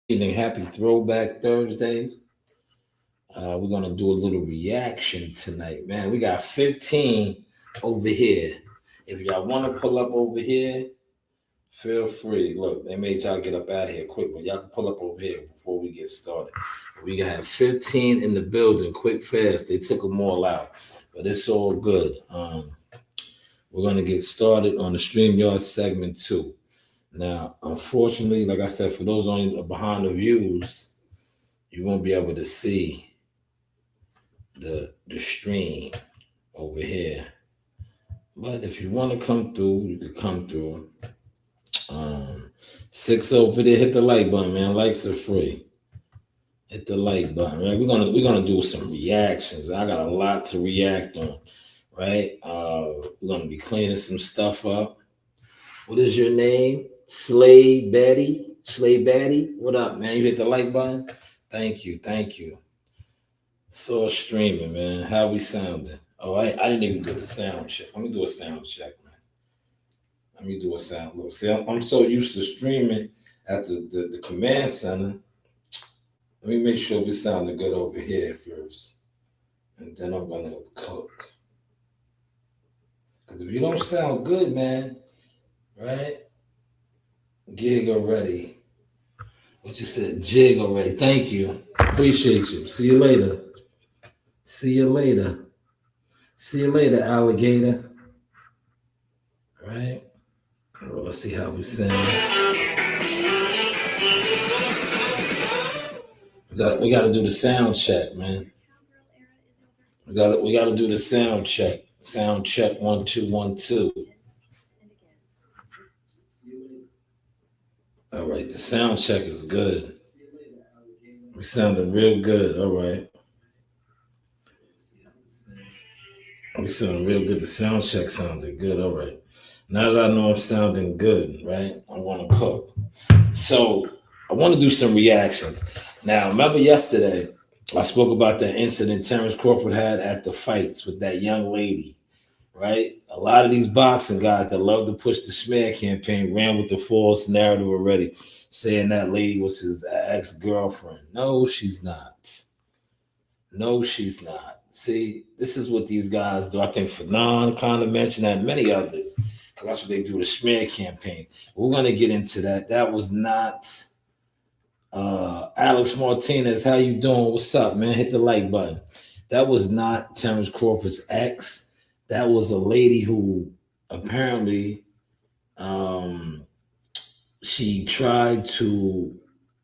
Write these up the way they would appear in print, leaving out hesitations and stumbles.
evening. Happy Throwback Thursday. We're going to do a little reaction tonight, man. We got 15 over here. If y'all want to pull up over here, feel free. Look, they made y'all get up out of here quick, but y'all can pull up over here before we get started. We got 15 in the building, quick, fast. They took them all out, but it's all good. We're going to get started on the StreamYard segment 2. Now, unfortunately, like I said, for those only behind the views, you won't be able to see the stream over here. But if you want to come through, you can come through. 6 over there, hit the like button, man. Likes are free. Hit the like button, right? We're gonna do some reactions. I got a lot to react on, right? We're gonna be cleaning some stuff up. What is your name? Slay Betty? What up, man? You hit the like button? Thank you. So streaming, man. How we sounding? Oh, I didn't even do a sound check. Let me do a sound check, man. Let me do a sound look. See, I'm so used to streaming at the command center. Let me make sure we sounding good over here first. And then I'm gonna cook. Because if you don't sound good, man, right? Gig already. What you said? Jig already. Thank you. Appreciate you. See you later. See you later, alligator. All right. Well, let's see how we sound. We got to do the sound check, man. We got to do the sound check. Sound check 1 2 1 2. All right, the sound check is good. We sounding real good. All right. We sounding real good. The sound check sounded good. All right. Now that I know I'm sounding good, right? I want to cook. So I want to do some reactions. Now, remember yesterday, I spoke about that incident Terrence Crawford had at the fights with that young lady, right? A lot of these boxing guys that love to push the smear campaign ran with the false narrative already, saying that lady was his ex-girlfriend. No, she's not. See, this is what these guys do. I think Fanon kind of mentioned that, and many others. That's what they do, the smear campaign. We're going to get into that. That was not Alex Martinez. How you doing? What's up, man? Hit the like button. That was not Terrence Crawford's ex. That was a lady who apparently she tried to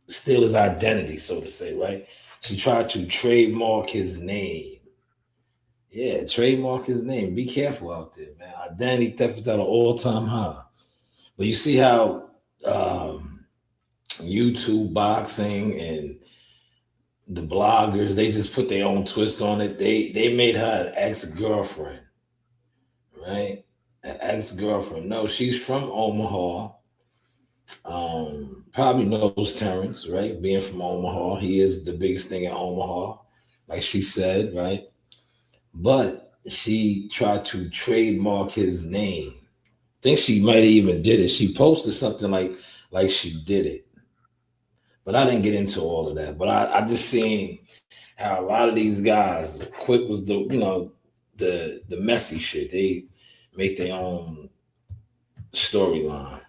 steal his identity, so to say, right? She tried to trademark his name. Yeah, trademark his name. Be careful out there, man. Identity theft is at an all-time high. But you see how YouTube boxing and the bloggers, they just put their own twist on it. They made her an ex-girlfriend, right? An ex-girlfriend. No, she's from Omaha. Probably knows Terrence, right? Being from Omaha, he is the biggest thing in Omaha, like she said, right? But she tried to trademark his name. I think she might have even did it. She posted something like she did it. But I didn't get into all of that. But I just seen how a lot of these guys, quick was the messy shit. They make their own storyline.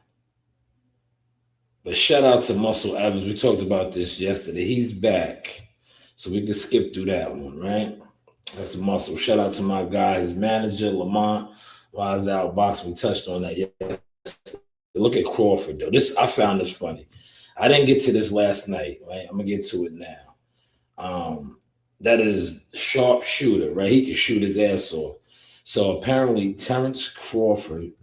But shout out to Muscle Evans. We talked about this yesterday. He's back. So we can skip through that one, right? That's Muscle. Shout out to my guy, his manager, Lamont, Wise Out Boxing. We touched on that yesterday. Look at Crawford, though. I found this funny. I didn't get to this last night, right? I'm going to get to it now. That is sharpshooter, right? He can shoot his ass off. So apparently Terrence Crawford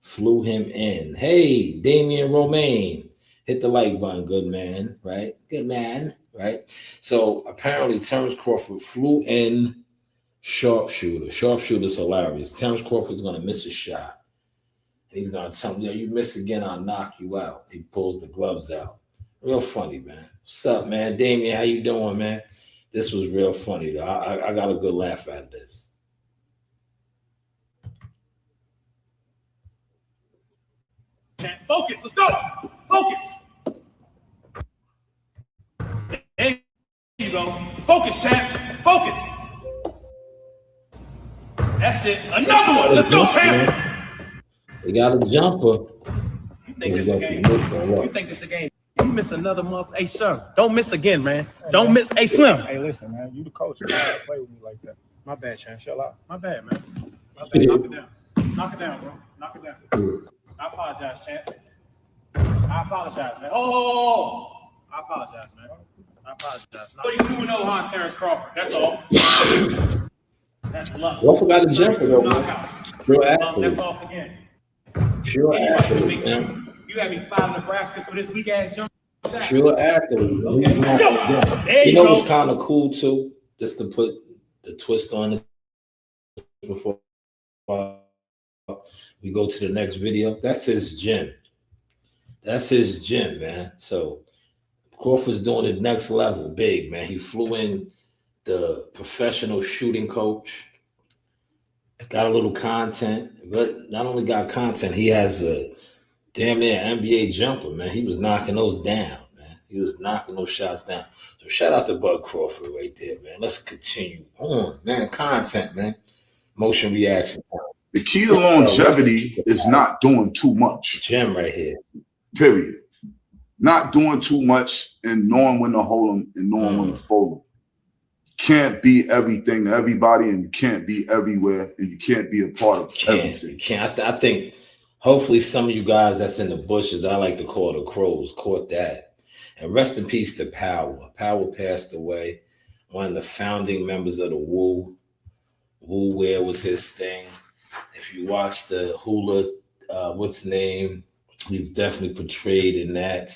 flew him in. Hey, Damian Romaine, hit the like button, good man, right? Good man, right? So apparently Terrence Crawford flew in sharpshooter. Sharpshooter's hilarious. Terrence Crawford's going to miss a shot. And he's going to tell him, you miss again, I'll knock you out. He pulls the gloves out. Real funny, man. What's up, man? Damian, how you doing, man? This was real funny, though. I got a good laugh out of this. Focus, let's go. Focus. Focus, champ. Focus. That's it. Another one. Let's go, champ. We got a jumper. You think this a game? You think this a game? You miss another month. Hey, sir, don't miss again, man. Don't miss. Hey, Slim. Hey, listen, man. You the coach. You gotta play with me like that. My bad, champ. Chill out. My bad, man. My bad. Knock it down. Knock it down, bro. Knock it down. I apologize, champ. I apologize, man. Oh, I apologize, man. I apologize. 42-0 on Terrence Crawford. That's all. That's luck. Well, I forgot the jumper though, man. Pure athlete. That's off again. Pure athlete, man. You had me file Nebraska for this weak ass jump. Pure athlete. Okay. You know what's kind of cool too? Just to put the twist on this before we go to the next video. That's his gym. That's his gym, man. So Crawford's doing it next level, big, man. He flew in the professional shooting coach, got a little content, but not only got content, he has a damn near NBA jumper, man. He was knocking those down, man. He was knocking those shots down. So shout out to Bud Crawford right there, man. Let's continue on, man. Content, man. Motion reaction. The key to longevity is not doing too much. Gym right here. Period. Not doing too much and knowing when to hold them and knowing when to fold them. Can't be everything to everybody, and you can't be everywhere, and you can't be a part of everything. You can't. I think hopefully some of you guys that's in the bushes that I like to call the crows caught that. And rest in peace to Power. Power passed away. One of the founding members of the Wu. Wu wear was his thing. If you watch the hula, what's the name? He's definitely portrayed in that.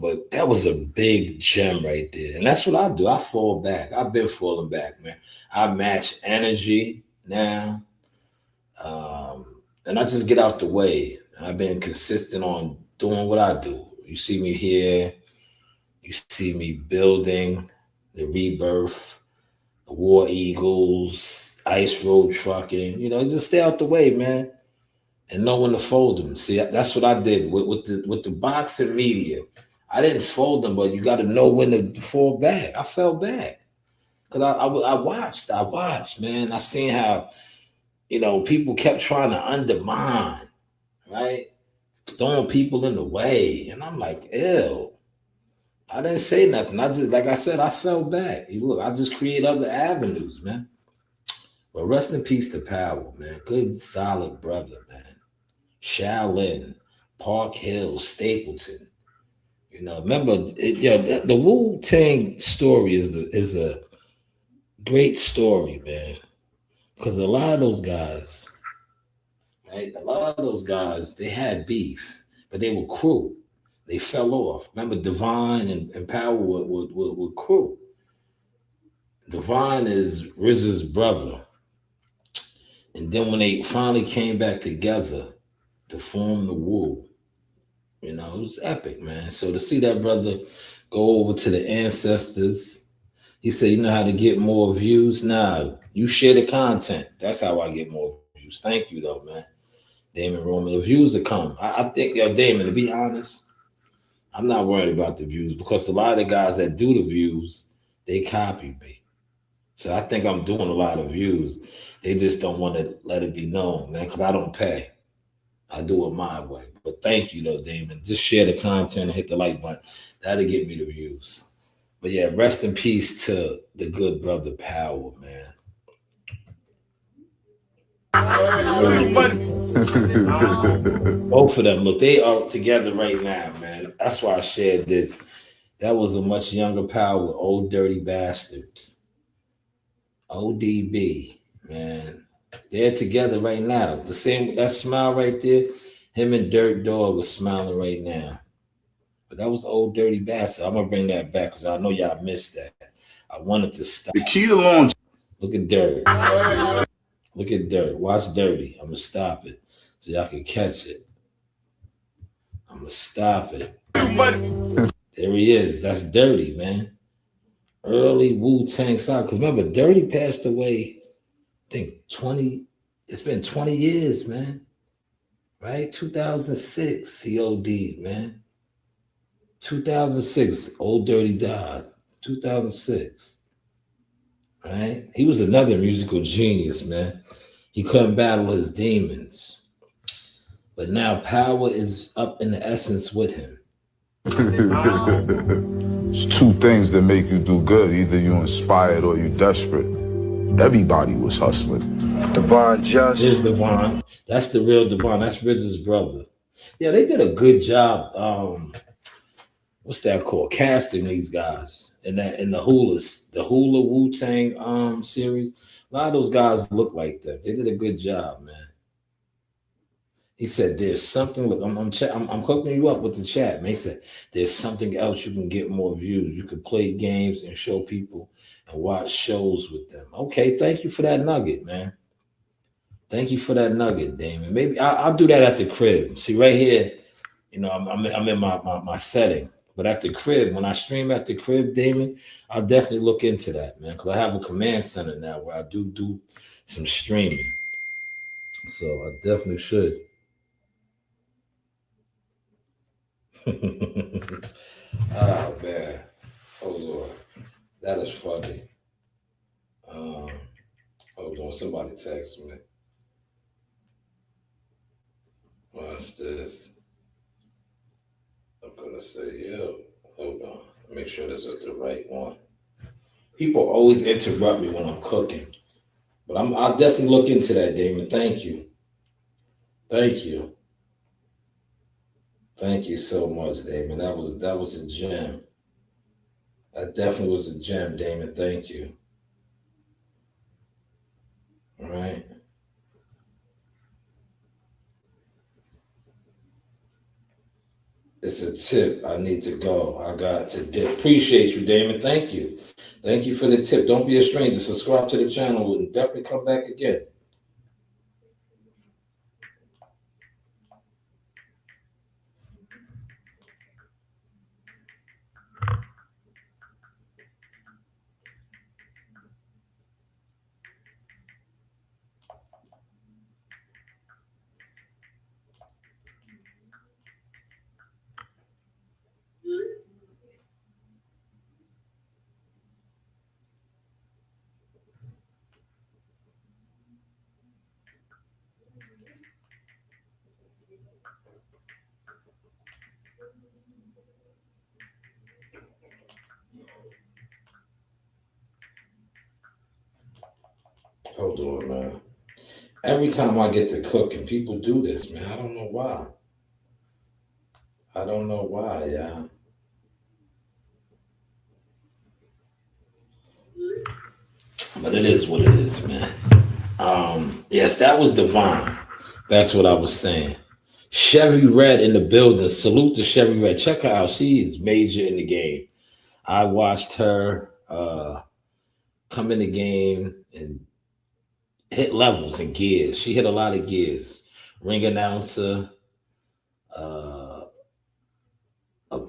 But that was a big gem right there. And that's what I do. I fall back. I've been falling back, man. I match energy now. And I just get out the way. And I've been consistent on doing what I do. You see me here. You see me building the Rebirth, the War Eagles, Ice Road Trucking. You know, just stay out the way, man. And know when to fold them. See, that's what I did with the boxing media. I didn't fold them, but you got to know when to fall back. I fell back because I watched, man. I seen how, you know, people kept trying to undermine, right? Throwing people in the way. And I'm like, ew. I didn't say nothing. I just, like I said, I fell back. Look, I just create other avenues, man. But rest in peace to Power, man. Good, solid brother, man. Shaolin, Park Hill, Stapleton. You know, remember, the Wu-Tang story is a great story, man. Because a lot of those guys, right? A lot of those guys, they had beef, but they were crew. They fell off. Remember, Divine and Power were crew. Divine is RZA's brother. And then when they finally came back together to form the Wu, you know, it was epic, man. So to see that brother go over to the ancestors, he said, you know how to get more views? Nah, you share the content. That's how I get more views. Thank you, though, man. Damon Roman, the views will come. I think, Damon, to be honest, I'm not worried about the views because a lot of the guys that do the views, they copy me. So I think I'm doing a lot of views. They just don't want to let it be known, man, because I don't pay. I do it my way. But thank you, though, Damon. Just share the content and hit the like button. That'll get me the views. But yeah, rest in peace to the good brother Power, man. Both of them, look, they are together right now, man. That's why I shared this. That was a much younger Power, Old Dirty Bastards. ODB, man. They're together right now. The same, that smile right there, him and Dirt Dog are smiling right now. But that was Old Dirty Bastard. I'm gonna bring that back because I know y'all missed that. I wanted to stop. The key to long. Look at Dirt. Look at Dirt. Watch Dirty. I'm gonna stop it so y'all can catch it. I'm gonna stop it. There he is. That's Dirty, man. Early Wu-Tang side. Because remember, Dirty passed away, I think it's been 20 years, man. Right? 2006, he OD'd, man. 2006, Old Dirty died. 2006. Right? He was another musical genius, man. He couldn't battle his demons. But now power is up in the essence with him. It's two things that make you do good. Either you inspired or you desperate. Everybody was hustling. Devon Just. Here's Devon. That's the real Devon. That's Riz's brother. Yeah, they did a good job. What's that called? Casting these guys in the Hula Wu-Tang series. A lot of those guys look like them. They did a good job, man. He said, "There's something." Look, I'm hooking you up with the chat, man. He said, "There's something else you can get more views. You can play games and show people and watch shows with them." Okay, thank you for that nugget, man. Thank you for that nugget, Damon. Maybe I'll do that at the crib. See, right here, you know, I'm in my setting. But at the crib, when I stream at the crib, Damon, I'll definitely look into that, man. Because I have a command center now where I do some streaming. So I definitely should. Oh, man. Hold on. That is funny. Hold on. Somebody text me. Watch this. I'm going to say, yo, hold on. Make sure this is the right one. People always interrupt me when I'm cooking. But I'll definitely look into that, Damon. Thank you. Thank you. Thank you so much, Damon. That was a gem. That definitely was a gem, Damon. Thank you. All right. It's a tip. I need to go. I got to dip. Appreciate you, Damon. Thank you. Thank you for the tip. Don't be a stranger. Subscribe to the channel and definitely come back again. Hold on, man. Every time I get to cooking, people do this, man. I don't know why. I don't know why, yeah. But it is what it is, man. Yes, that was divine. That's what I was saying. Chevy Red in the building. Salute to Chevy Red. Check her out. She is major in the game. I watched her come in the game and hit levels and gears. She hit a lot of gears. Ring announcer, a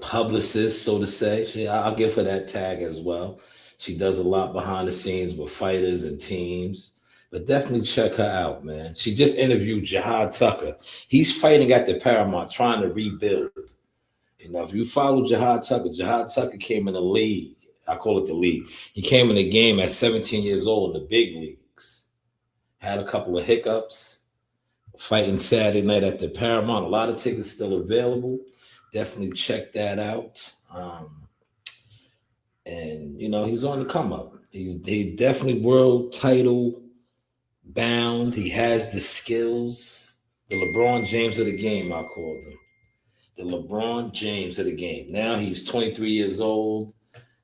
publicist, so to say. I'll give her that tag as well. She does a lot behind the scenes with fighters and teams. But definitely check her out, man. She just interviewed Jihad Tucker. He's fighting at the Paramount, trying to rebuild. You know, if you follow Jihad Tucker came in the league. I call it the league. He came in the game at 17 years old in the big leagues. Had a couple of hiccups. Fighting Saturday night at the Paramount. A lot of tickets still available. Definitely check that out. And, you know, he's on the come up. He's definitely world title bound. He has the skills. The LeBron James of the game, I called him. The LeBron James of the game. Now he's 23 years old.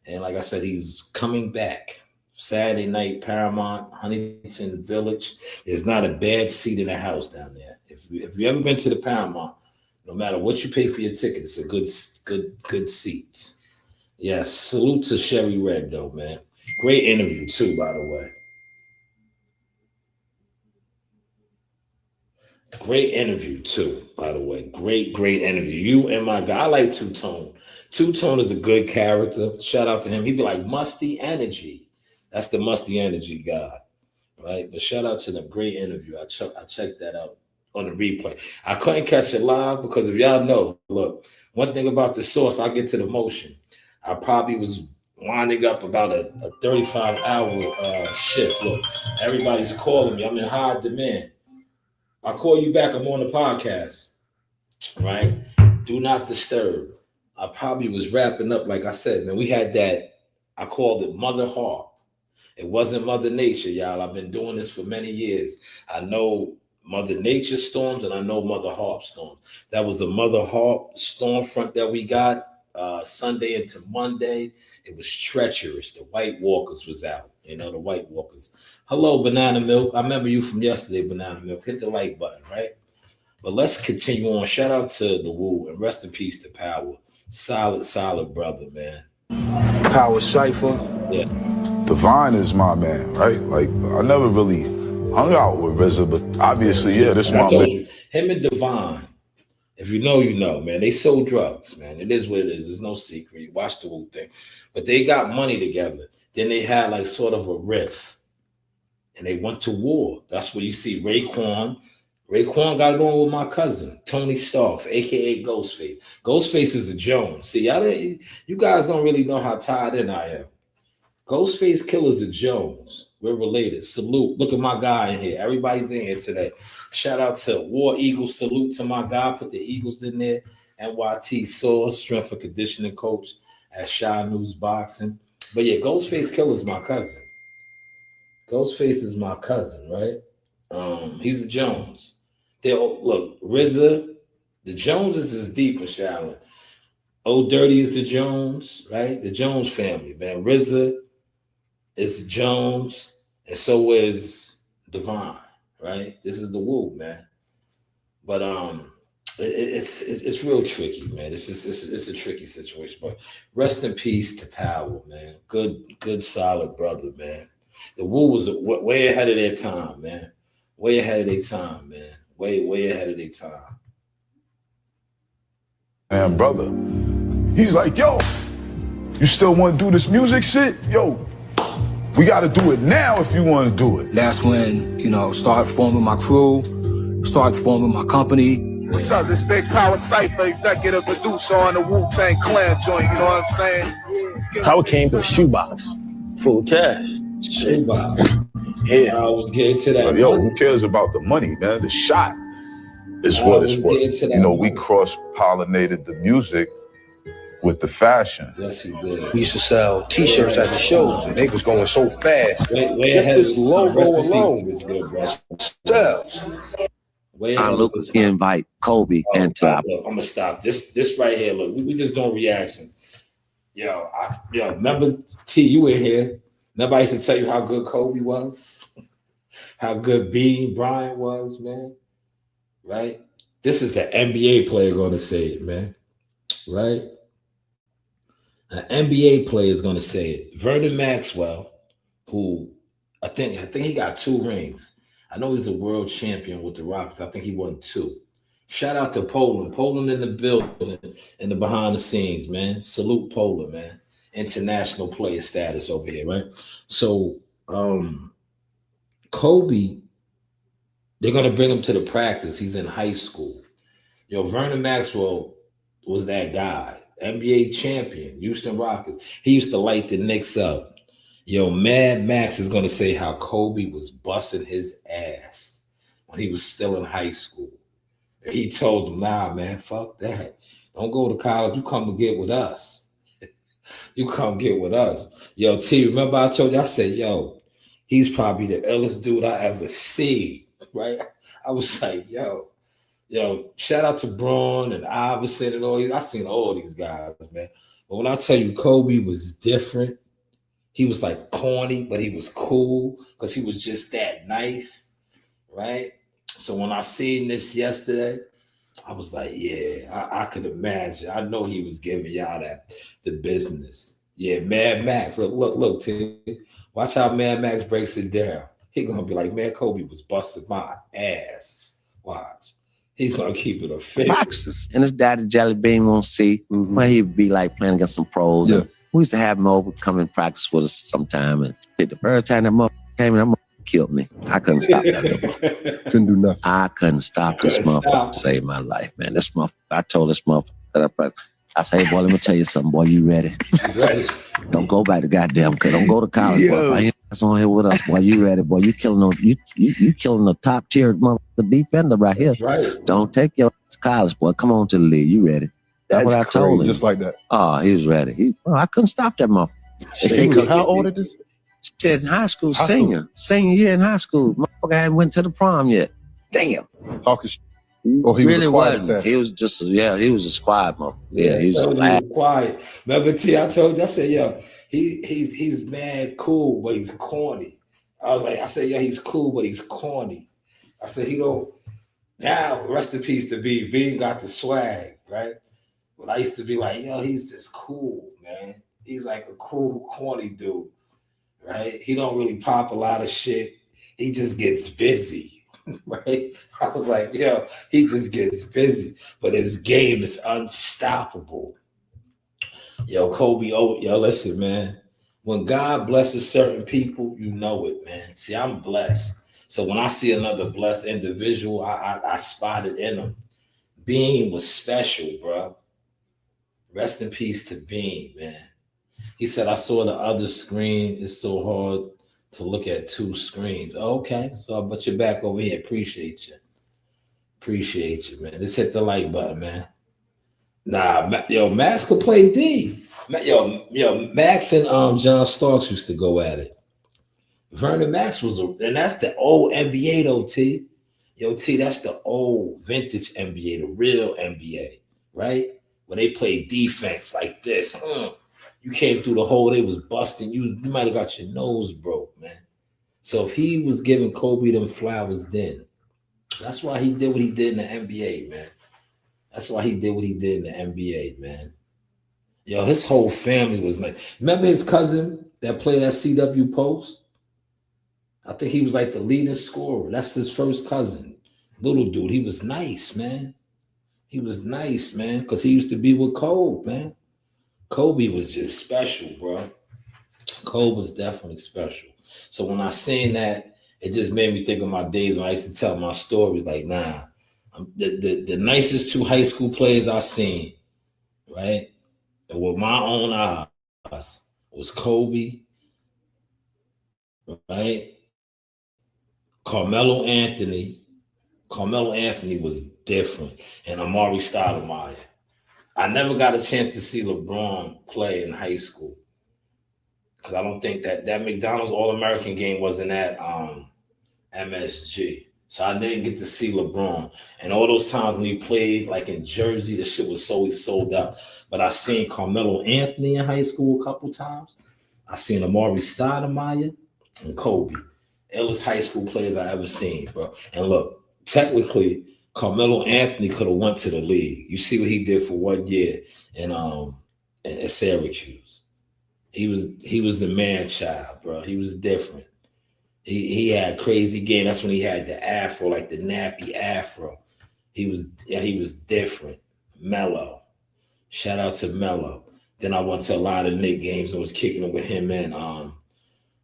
And like I said, he's coming back. Saturday night, Paramount, Huntington Village. There's not a bad seat in the house down there. If you ever been to the Paramount, no matter what you pay for your ticket, it's a good seat. Yes, salute to Sherry Red, though, man. Great interview, too, by the way. Great interview, too, by the way. Great interview. You and my guy. I like Two Tone. Two Tone is a good character. Shout out to him. He'd be like Musty Energy. That's the Musty Energy guy, right? But shout out to them. Great interview. I checked that out on the replay. I couldn't catch it live because if y'all know, look, one thing about the source, I get to the motion. I probably was winding up about a 35-hour shift. Look, everybody's calling me. I'm in high demand. I'll call you back. I'm on the podcast. Right? Do not disturb. I probably was wrapping up, like I said, man. We had that, I called it Mother Harp. It wasn't Mother Nature, y'all. I've been doing this for many years. I know Mother Nature storms and I know Mother Harp storms. That was a Mother Harp storm front that we got Sunday into Monday. It was treacherous. The White Walkers was out. You know, the White Walkers. Hello, Banana Milk. I remember you from yesterday, Banana Milk. Hit the like button, right? But let's continue on. Shout out to the Woo and rest in peace to Power. Solid brother, man. Power Cypher. Yeah. Divine is my man, right? Like, I never really hung out with RZA, but obviously, yeah, this is my man. Him and Divine, if you know, you know, man. They sold drugs, man. It is what it is. There's no secret. You watch the Woo thing. But they got money together. Then they had like sort of a riff. And they went to war. That's where you see Raekwon. Raekwon got it on with my cousin, Tony Starks, a.k.a. Ghostface. Ghostface is a Jones. See, you guys don't really know how tied in I am. Ghostface Killer's a Jones. We're related. Salute. Look at my guy in here. Everybody's in here today. Shout out to War Eagle. Salute to my guy. Put the Eagles in there. NYT Source, strength and conditioning coach at Shanewz Boxing. But yeah, Ghostface Killer's my cousin. Ghostface is my cousin, right? He's a Jones. Look, RZA, the Joneses is deep in Shaolin. Old Dirty is the Jones, right? The Jones family, man. RZA is Jones, and so is Divine, right? This is the Woo, man. But it's real tricky, man. It's a tricky situation. But rest in peace to Power, man. Good, solid brother, man. The Woo was way ahead of their time, man. Way ahead of their time, man. Way ahead of their time. And brother, he's like, yo, you still want to do this music shit? Yo, we got to do it now if you want to do it. That's when, you know, start forming my crew, start forming my company. What's up? This Big Power Cypher, executive producer on the Wu-Tang Clan joint, you know what I'm saying? How it came to a shoebox full of cash. Shoebox. Yeah. I was getting to that. But yo, who cares about the money, man? The shot is what it's worth. You know, we cross-pollinated the music with the fashion. Yes, he did. We used to sell T-shirts at the shows, and they was going so fast. Way ahead of this logo alone. Sales. Lucas invite Kobe into our. I'm gonna stop this right here. Look, we just doing reactions. Yo, remember T? You were here. Remember I used to tell you how good Kobe was, how good Brian was, man. Right? This is an NBA player gonna say it, man. Right? An NBA player is gonna say it. Vernon Maxwell, who I think he got 2 rings. I know he's a world champion with the Rockets. I think he won 2. Shout out to Poland. Poland in the building, in the behind the scenes, man. Salute Poland, man. International player status over here, right? So Kobe, they're gonna bring him to the practice. He's in high school. Yo, Vernon Maxwell was that guy, NBA champion, Houston Rockets. He used to light the Knicks up. Yo, Mad Max is gonna say how Kobe was busting his ass when he was still in high school. He told him, nah, man, fuck that. Don't go to college. You come and get with us. You come get with us. Yo, T, remember I told you, I said, yo, he's probably the illest dude I ever see, right? I was like, yo, shout out to Braun and Iverson and all these. I seen all these guys, man. But when I tell you Kobe was different, he was like corny, but he was cool because he was just that nice, right? So when I seen this yesterday, I was like, yeah, I could imagine. I know he was giving y'all the business. Yeah, Mad Max. Look, T. Watch how Mad Max breaks it down. He gonna be like, man, Kobe was busting my ass. Watch. He's gonna keep it official. Practices. And his daddy Jelly Bean won't see where he'd be like playing against some pros. Yeah. And we used to have him over, come and practice with us sometime. And the first time that mother came in, that mother killed me. I couldn't stop that. Couldn't do nothing. I couldn't stop this motherfucker to save my life, man. I told this motherfucker that I said, hey, boy, let me tell you something, boy. You ready? Ready. Don't go back to goddamn. Don't go to college, boy. Why you on here with us, boy? You ready, boy? You killing you killing the top tier motherfucker defender right here. That's right. Don't take your college, boy. Come on to the league. You ready? That's what I told him. Just like that. Oh, he was ready. I couldn't stop that motherfucker. How old is this? Shit, in high school, senior year in high school. Motherfucker hadn't went to the prom yet. Damn. Talking shit. Oh, he really was wasn't. He was just, he was a squad motherfucker. Yeah, he was quiet. Remember, T, I told you, I said, yo, he's mad cool, but he's corny. I said, yeah, he's cool, but he's corny. I said, now, rest in peace to B. Bean got the swag, right? But I used to be like, yo, he's just cool, man. He's like a cool, corny dude, right? He don't really pop a lot of shit. He just gets busy, right? I was like, yo, he just gets busy, but his game is unstoppable. Yo, Kobe, listen, man. When God blesses certain people, you know it, man. See, I'm blessed. So when I see another blessed individual, I spot it in him. Bean was special, bro. Rest in peace to Bean, man. He said, I saw the other screen. It's so hard to look at two screens. Okay, so but you're back over here. Appreciate you. Appreciate you, man. Let's hit the like button, man. Nah, yo, Max could play D. Yo, Max and John Starks used to go at it. Vernon Max and that's the old NBA though, T. Yo, T, that's the old vintage NBA, the real NBA, right? When they played defense like this, you came through the hole, they was busting you. You might have got your nose broke, man. So if he was giving Kobe them flowers then, that's why he did what he did in the NBA, man. That's why he did what he did in the NBA, man. Yo, his whole family was nice. Remember his cousin that played at CW Post? I think he was like the leading scorer. That's his first cousin. Little dude, he was nice, man. He was nice, man, because he used to be with Kobe, man. Kobe was just special, bro. Kobe was definitely special. So when I seen that, it just made me think of my days when I used to tell my stories like, nah, the nicest two high school players I seen, right, and with my own eyes was Kobe, right? Carmelo Anthony. Carmelo Anthony was different. And Amari Stoudemire. I never got a chance to see LeBron play in high school. Because I don't think that McDonald's All-American game wasn't at MSG. So I didn't get to see LeBron. And all those times when he played like in Jersey, the shit was always sold out. But I seen Carmelo Anthony in high school a couple times. I seen Amari Stoudemire and Kobe. Illest high school players I ever seen, bro. And look, technically, Carmelo Anthony could have went to the league. You see what he did for 1 year in Syracuse. He was the man child, bro. He was different. He had crazy game. That's when he had the afro, like the nappy afro. He was different. Mellow. Shout out to Mellow. Then I went to a lot of Knicks games and was kicking it with him and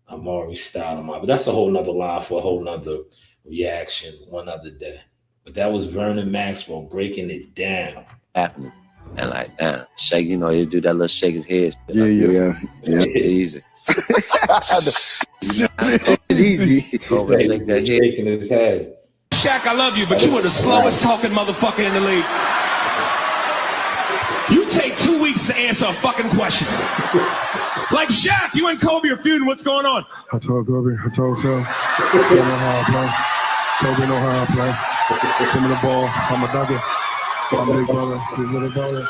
Amari Stoudemire. But that's a whole nother line for a whole nother reaction one other day. But that was Vernon Maxwell breaking it down. Happening. And like, damn, shake, you do that little shake his head. Yeah. Easy. Easy. Shake that shaking his head. Shaq, I love you, but you are the slowest talking motherfucker in the league. You take 2 weeks to answer a fucking question. Like Shaq, you and Kobe are feuding. What's going on? I told Kobe, I told Phil, Phil know how I play. Kobe know how I play. Give me the ball. I'm a dugger. I'm a big brother. His little brother.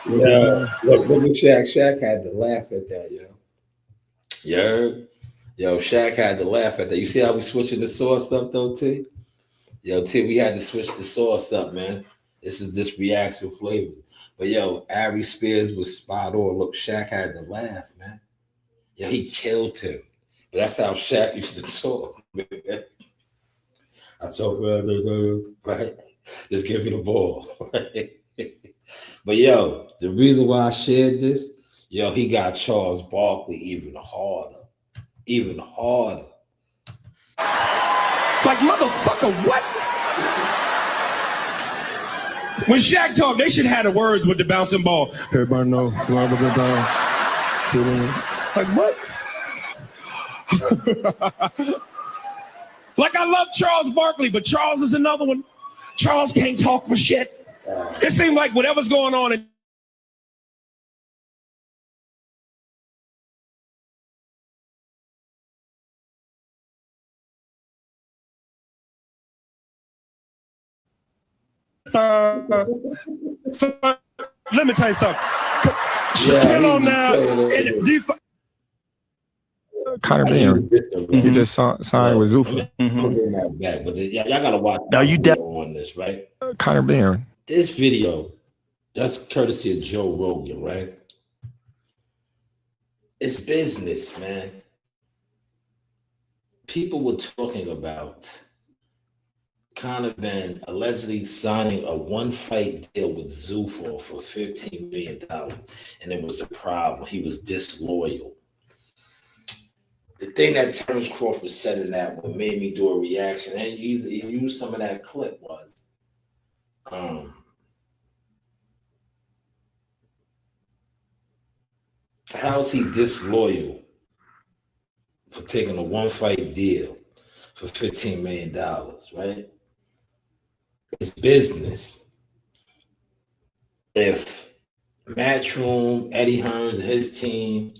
Yeah, look at Shaq. Shaq had to laugh at that, yo. You heard? Yo, Shaq had to laugh at that. You see how we switching the sauce up, though, T? Yo, T, we had to switch the sauce up, man. This is this reaction flavor. But yo, Ari Spears was spot on. Look, Shaq had to laugh, man. Yo, he killed him. But that's how Shaq used to talk, man. I told him, right? Just give me the ball. Right? But yo, the reason why I shared this, yo, he got Charles Barkley even harder. Even harder. Like, motherfucker, what? When Shaq talked, they should have had the words with the bouncing ball. Everybody know, whoever good dog. Like what? Like I love Charles Barkley, but Charles is another one. Charles can't talk for shit. It seems like whatever's going on in let me tell you something. Shaquille O'Neal. Connor Barron. He just signed with Zuffa. But y'all gotta watch. Now you on this, right? Connor Barron. This video, that's courtesy of Joe Rogan, right? It's business, man. People were talking about Conor Ben allegedly signing a one-fight deal with Zuffa for $15 million, and it was a problem. He was disloyal. The thing that Terrence Crawford said in that what made me do a reaction, and he used some of that clip, was how is he disloyal for taking a one-fight deal for $15 million, right? It's business. If Matchroom, Eddie Hearns, and his team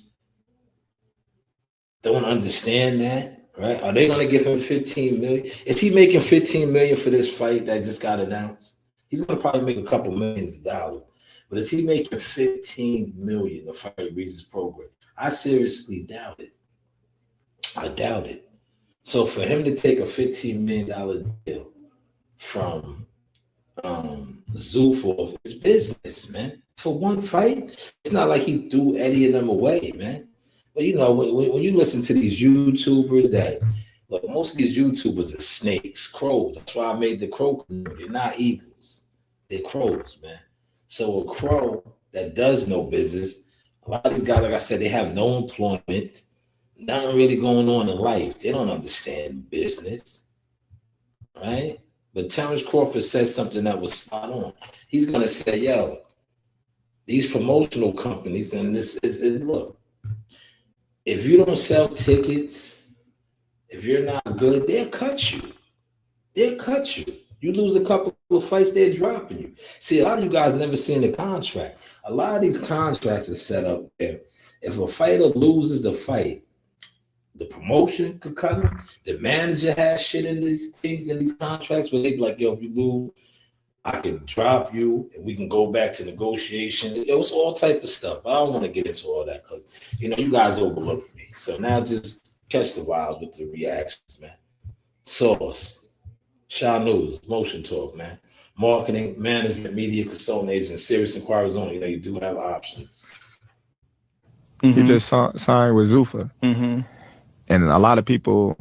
don't understand that, right? Are they gonna give him $15 million? Is he making $15 million for this fight that just got announced? He's gonna probably make a couple millions of dollars. But is he making $15 million to fight Regis program? I seriously doubt it. I doubt it. So for him to take a $15 million deal from Zuffa, it's business, man. For one fight, it's not like he threw Eddie and them away, man. But you know, when you listen to these YouTubers that, look, most of these YouTubers are snakes, crows. That's why I made the crow community. They're not eagles. They're crows, man. So a crow that does no business, a lot of these guys, like I said, they have no employment, nothing really going on in life. They don't understand business, right? But Terrence Crawford said something that was spot on. He's gonna say, yo, these promotional companies, and this is look, if you don't sell tickets, if you're not good, they'll cut you. They'll cut you. You lose a couple of fights, they're dropping you. See, a lot of you guys never seen the contract. A lot of these contracts are set up there. If a fighter loses a fight, the promotion could cut him. The manager has shit in these things, in these contracts, where they be like, yo, if you lose, I could drop you and we can go back to negotiation. It was all type of stuff. I don't want to get into all that because, you know, you guys overlooked me. So now just catch the vibes with the reactions, man. Source. Shanewz, Motion Talk, man. Marketing, management, media, consulting agent, serious inquiries only. You know, you do have options. He just signed with Zuffa. And a lot of people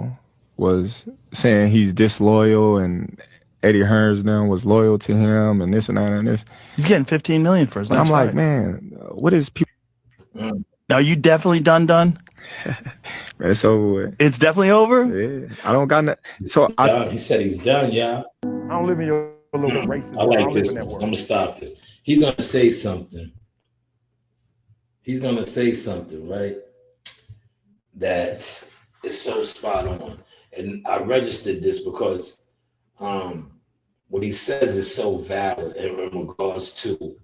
was saying he's disloyal and Eddie Hearns now was loyal to him and this and that and this. He's getting $15 million for his next fight. I'm like, man, what is people? Now you definitely done? It's over with. It's definitely over? Yeah. I don't got nothing. So he said he's done, y'all. I don't live in your little racist. I like this. I'm gonna stop this. He's gonna say something. He's gonna say something, right? That is so spot on. And I registered this because what he says is so valid in regards to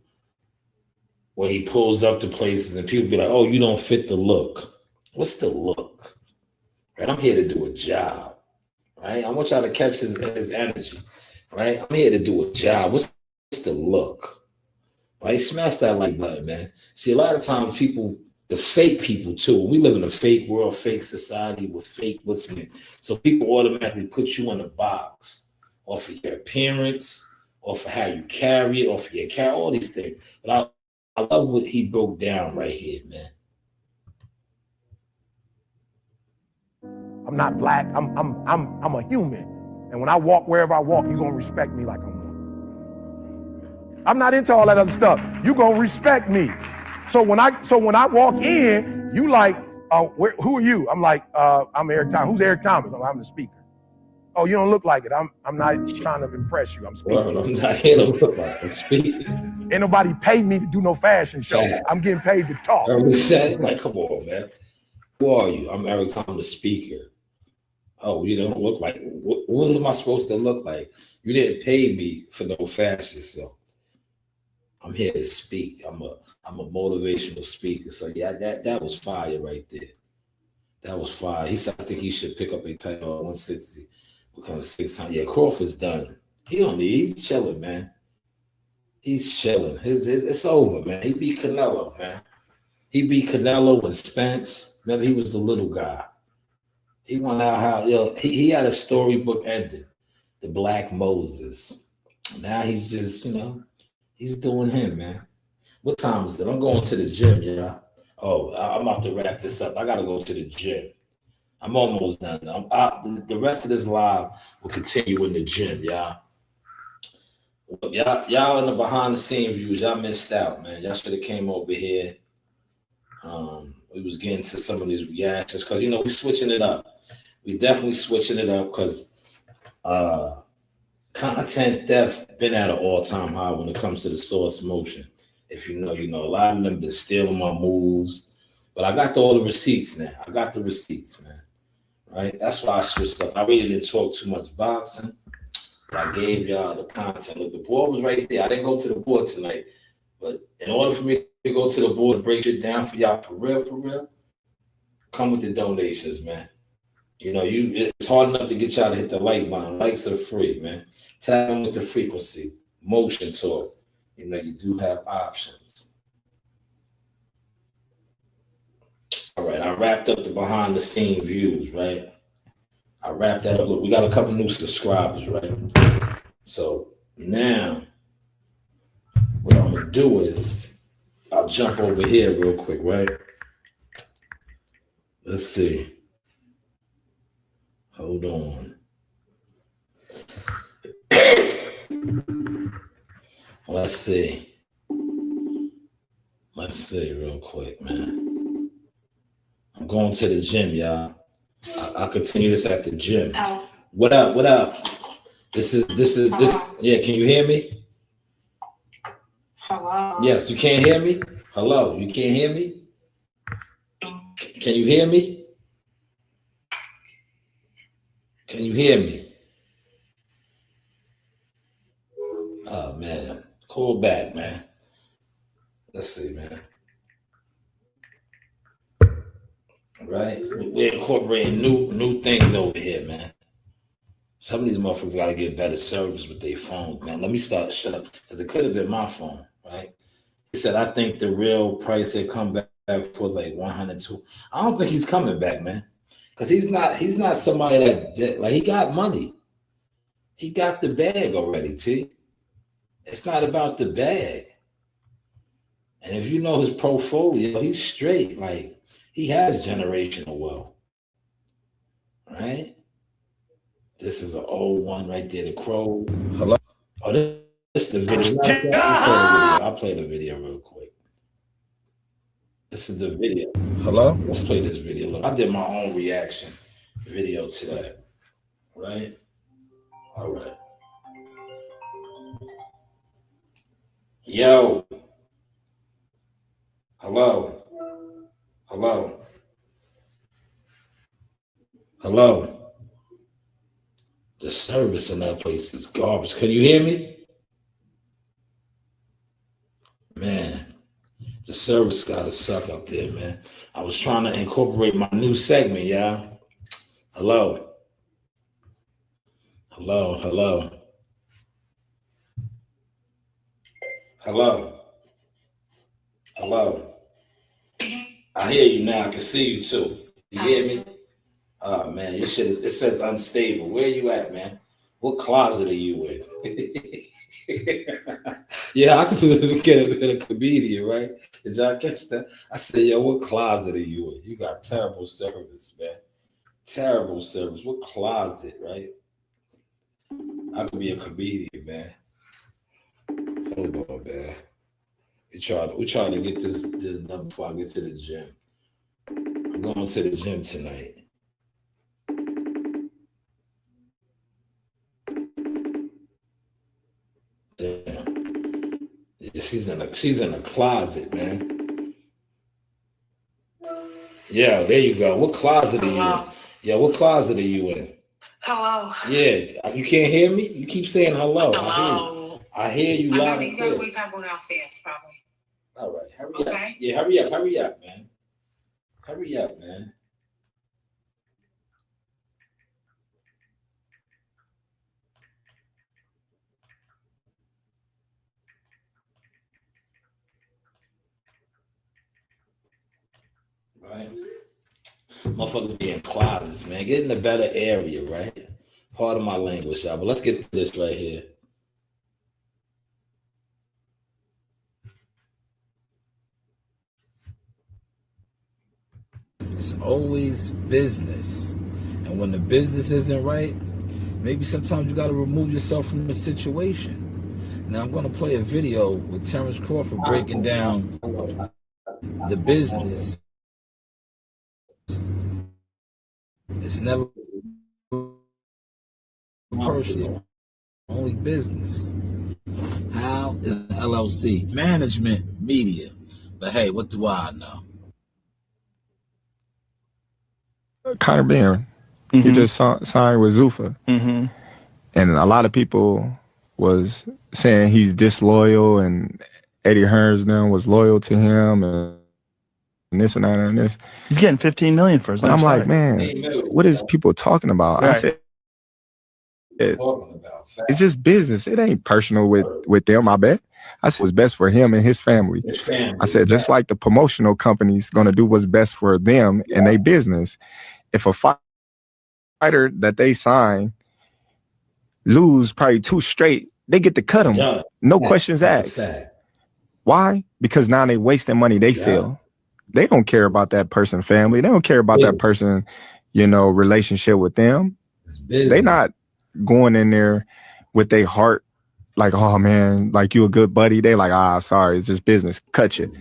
when he pulls up to places and people be like, oh, you don't fit the look. What's the look? Right? I'm here to do a job. Right? I want y'all to catch his energy. Right? I'm here to do a job. What's the look? Right? Smash that like button, man. See, a lot of times people, the fake people too, we live in a fake world, fake society with fake what's in it. So people automatically put you in a box off of your appearance, off of how you carry it, off of your carry, all these things. But I love what he broke down right here, man. I'm not black. I'm a human. And when I walk wherever I walk, you're gonna respect me like I'm one. I'm not into all that other stuff. You're gonna respect me. So when I walk in, you like, who are you? I'm like, I'm Eric Thomas. Who's Eric Thomas? I'm the speaker. Oh, you don't look like it. I'm not trying to impress you. I'm speaking. Well, I'm not here to look like I'm speaking. Ain't nobody paid me to do no fashion show. I'm getting paid to talk. Eric said, like, come on, man. Who are you? I'm Eric Tom, the speaker. Oh, you don't look like, what am I supposed to look like? You didn't pay me for no fashion, so I'm here to speak. I'm a motivational speaker. So yeah, that was fire right there. That was fire. He said, I think he should pick up a title at 160. Become 600. Yeah, Crawford's done. He don't need. He's chilling, man. He's chilling. It's over, man. He beat Canelo, man. He beat Canelo and Spence. Remember, he was the little guy. He went out how he had a storybook ending, the Black Moses. Now he's just, he's doing him, man. What time is it? I'm going to the gym, yeah. Oh, I'm about to wrap this up. I gotta go to the gym. I'm almost done. The rest of this live will continue in the gym, y'all. Y'all in the behind the scene views, y'all missed out, man. Y'all should have came over here. We was getting to some of these reactions because we switching it up. We definitely switching it up because content theft been at an all-time high when it comes to the Source Motion. If you know, a lot of them been stealing my moves. But I got all the receipts now. I got the receipts, man. Right? That's why I switched up. I really didn't talk too much boxing. But I gave y'all the content. Look, the board was right there. I didn't go to the board tonight. But in order for me to go to the board and break it down for y'all for real, come with the donations, man. It's hard enough to get y'all to hit the like button. Likes are free, man. Tap in with the frequency. Motion talk. You do have options. All right, I wrapped up the behind the scene views, right? I wrapped that up. Look, we got a couple new subscribers, right? So now what I'm gonna do is I'll jump over here real quick, right? Let's see. Hold on. Let's see real quick, man. I'm going to the gym, y'all. I'll continue this at the gym. Oh. What up? This. Yeah, can you hear me? Hello. Yes, you can't hear me? Hello, you can't hear me? Can you hear me? Can you hear me? Oh, man. Call back, man. Let's see, man. Right? We're incorporating new things over here, man. Some of these motherfuckers got to get better service with their phones, man. Let me shut up, because it could have been my phone, right? He said, I think the real price had come back was like 102. I don't think he's coming back, man. Because he's not somebody that, like, he got money. He got the bag already, T. It's not about the bag. And if you know his portfolio, he's straight. Like, he has generational wealth. Right? This is an old one right there, the Crow. Hello? Oh, this is the video. I'll play the video real quick. This is the video. Hello? Let's play this video. Look, I did my own reaction video to that. Right? All right. Yo. Hello. Hello. Hello. The service in that place is garbage. Can you hear me? Man, the service gotta suck up there, man. I was trying to incorporate my new segment, y'all. Hello. Hello, hello. Hello. Hello. I hear you now. I can see you too. You hear me? Oh man, your shit it says unstable. Where you at, man? What closet are you in? Yeah, I could get a comedian, right? Did y'all catch that? I said, yo, what closet are you in? You got terrible service, man. Terrible service. What closet, right? I could be a comedian, man. Hold on, man. We trying to get this done before I get to the gym. I'm going to the gym tonight. Damn. Yeah, she's in a closet, man. Yeah, there you go. What closet are you in? Yeah, what closet are you in? Hello. Yeah, you can't hear me? You keep saying hello. Hello. I hear you loud and clear. You gotta wait till I go downstairs, probably. All right, hurry up. Yeah, hurry up, man. Hurry up, man. Right? Motherfuckers be in closets, man. Get in a better area, right? Part of my language, y'all. But let's get to this right here. It's always business. And when the business isn't right, maybe sometimes you got to remove yourself from the situation. Now, I'm going to play a video with Terrence Crawford breaking down the business. It's never personal, only business. How is an LLC? Management, media. But hey, what do I know? Conor Ben, he just signed with Zuffa. And a lot of people was saying he's disloyal, and Eddie Hearns now was loyal to him, and this and that and this. He's getting $15 million for his last I'm like, fight. man, what is people talking about? Right. I said, it's just business. It ain't personal with them, I bet. I said what's best for him and his family. I said, just like the promotional company's gonna do what's best for them and their business. If a fighter that they sign lose probably 2 straight, they get to cut them. No questions asked. Why? Because now they wasting money. They feel they don't care about that person's family. They don't care about that person, relationship with them. They not going in there with their heart like, oh man, like you a good buddy. They like, sorry, it's just business. Cut you.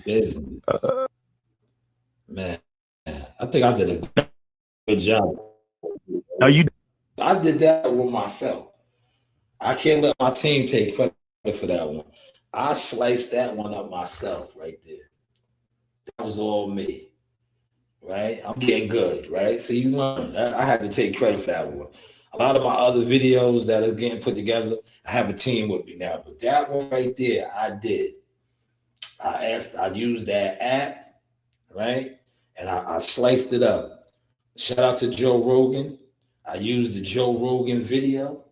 Man, I think I did a good job. No, I did that with myself. I can't let my team take credit for that one. I sliced that one up myself right there. That was all me, right? I'm getting good, right? So you learn. I had to take credit for that one. A lot of my other videos that are getting put together, I have a team with me now. But that one right there, I did. I used that app, right? And I sliced it up. Shout out to Joe Rogan. I used the Joe Rogan video.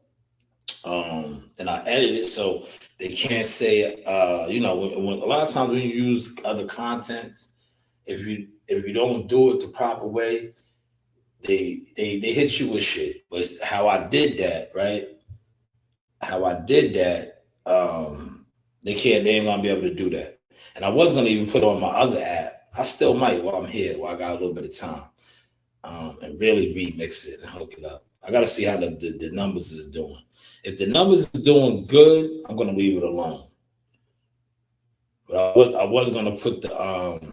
And I edited it so they can't say, when a lot of times when you use other content, if you don't do it the proper way, they hit you with shit. But how I did that, right? How I did that, they ain't gonna be able to do that. And I was gonna even put on my other app. I still might while I'm here, while I got a little bit of time, and really remix it and hook it up. I gotta see how the numbers is doing. If the numbers is doing good, I'm gonna leave it alone. But I was gonna put the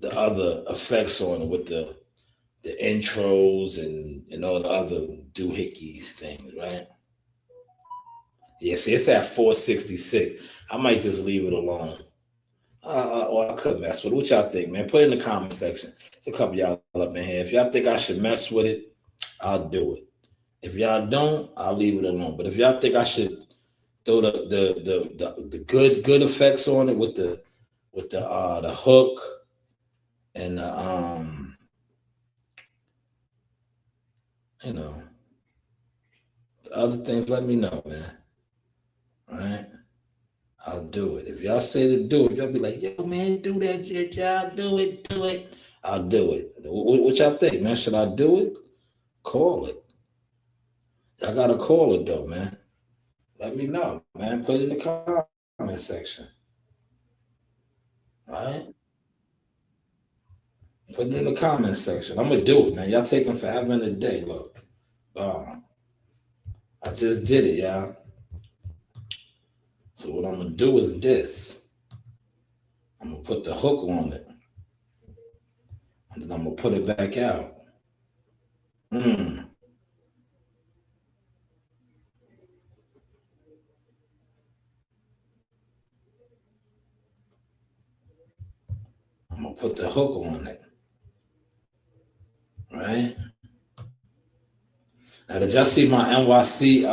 the other effects on it with the intros and all the other doohickeys things, right? Yeah, see, it's at 466. I might just leave it alone. Or I could mess with it. What y'all think, man? Put it in the comment section. It's a couple y'all up in here. If y'all think I should mess with it, I'll do it. If y'all don't, I'll leave it alone. But if y'all think I should throw the good effects on it with the hook and the other things, let me know, man. All right? I'll do it. If y'all say to do it, y'all be like, yo, man, do that shit, y'all. Do it. I'll do it. What y'all think, man? Should I do it? Call it. Y'all gotta call it though, man. Let me know, man. Put it in the comment section. All right? Put it in the comment section. I'm gonna do it, man. Y'all taking forever and a day. Look. I just did it, y'all. So what I'm gonna do is this. I'm gonna put the hook on it. And then I'm gonna put it back out. I'm gonna put the hook on it. Right? Now, did y'all see my NYC?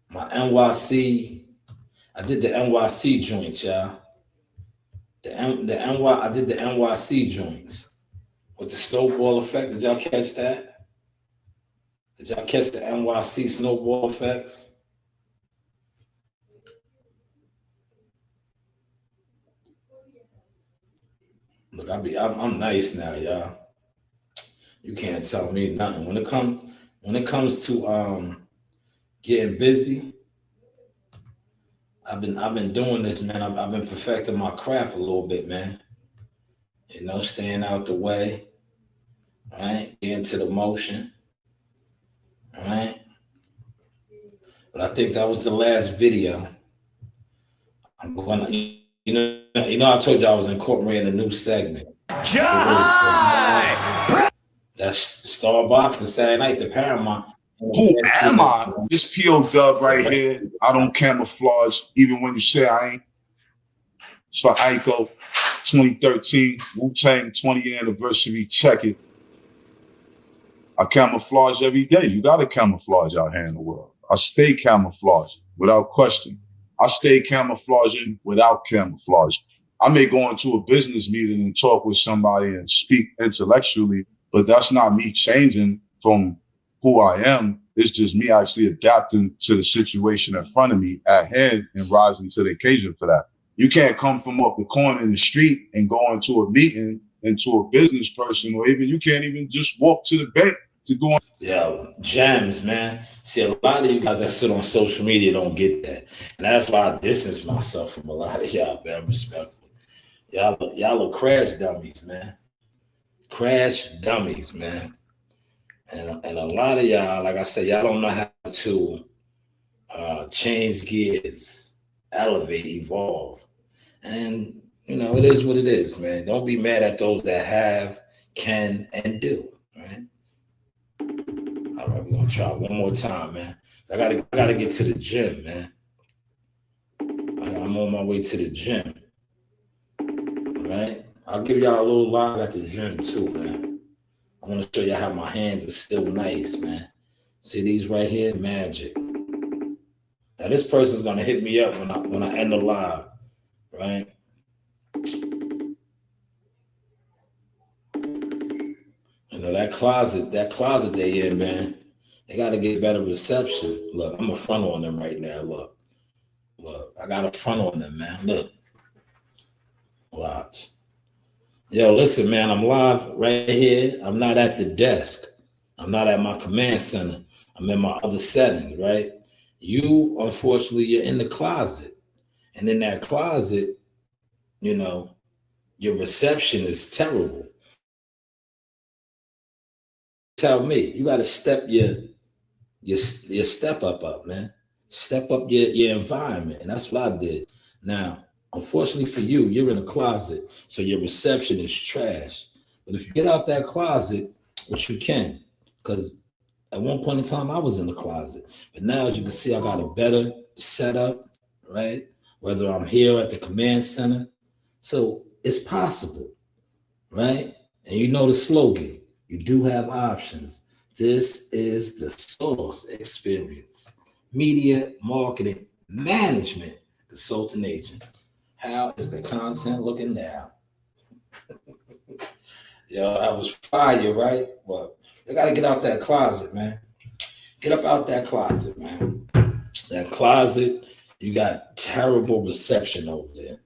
My NYC. I did the NYC joints, y'all. I did the NYC joints with the snowball effect. Did y'all catch that? Did y'all catch the NYC snowball effects? Look, I'm nice now, y'all. You can't tell me nothing. When it comes to getting busy, I've been doing this, man. I've been perfecting my craft a little bit, man. You know, staying out the way, right? Getting to the motion, right? But I think that was the last video. I'm gonna, you know, I told you I was incorporating a new segment. That's Star Boxing Saturday night, the Paramount. Who am I? This P.O. Dub right here. I don't camouflage, even when you say I ain't. It's for Ico 2013, Wu-Tang 20th anniversary. Check it. I camouflage every day. You got to camouflage out here in the world. I stay camouflaged without question. I stay camouflaging without camouflage. I may go into a business meeting and talk with somebody and speak intellectually, but that's not me changing from who I am. It's just me actually adapting to the situation in front of me at hand and rising to the occasion for that. You can't come from up the corner in the street and go into a meeting, into a business person, or even you can't even just walk to the bank to go on. Yeah, gems, man. See, a lot of you guys that sit on social media don't get that. And that's why I distance myself from a lot of y'all, man, respectfully. Y'all are crash dummies, man. Crash dummies, man. And a lot of y'all, like I said, y'all don't know how to change gears, elevate, evolve. And, you know, it is what it is, man. Don't be mad at those that have, can, and do, right? All right, we're going to try one more time, man. I gotta get to the gym, man. I'm on my way to the gym, all right? I'll give y'all a little live at the gym, too, man. I want to show you how my hands are still nice, man. See these right here? Magic. Now this person's gonna hit me up when I end the live, right? You know, that closet they in, man. They gotta get better reception. Look, I'm a front on them right now. Look, I got a front on them, man. Look. Watch. Yo, listen, man, I'm live right here. I'm not at the desk. I'm not at my command center. I'm in my other settings, right? You, unfortunately, you're in the closet. And in that closet, you know, your reception is terrible. Tell me, you got to step your step up, man. Step up your environment. And that's what I did. Now, unfortunately for you, you're in a closet, so your reception is trash. But if you get out that closet, which you can, because at one point in time, I was in the closet. But now, as you can see, I got a better setup, right? Whether I'm here at the command center. So it's possible, right? And you know the slogan, you do have options. This is the Source Experience. Media, marketing, management, consulting agent. How is the content looking now? Yo, I was fire, right? Well, they got to get out that closet, man. Get up out that closet, man. That closet, you got terrible reception over there.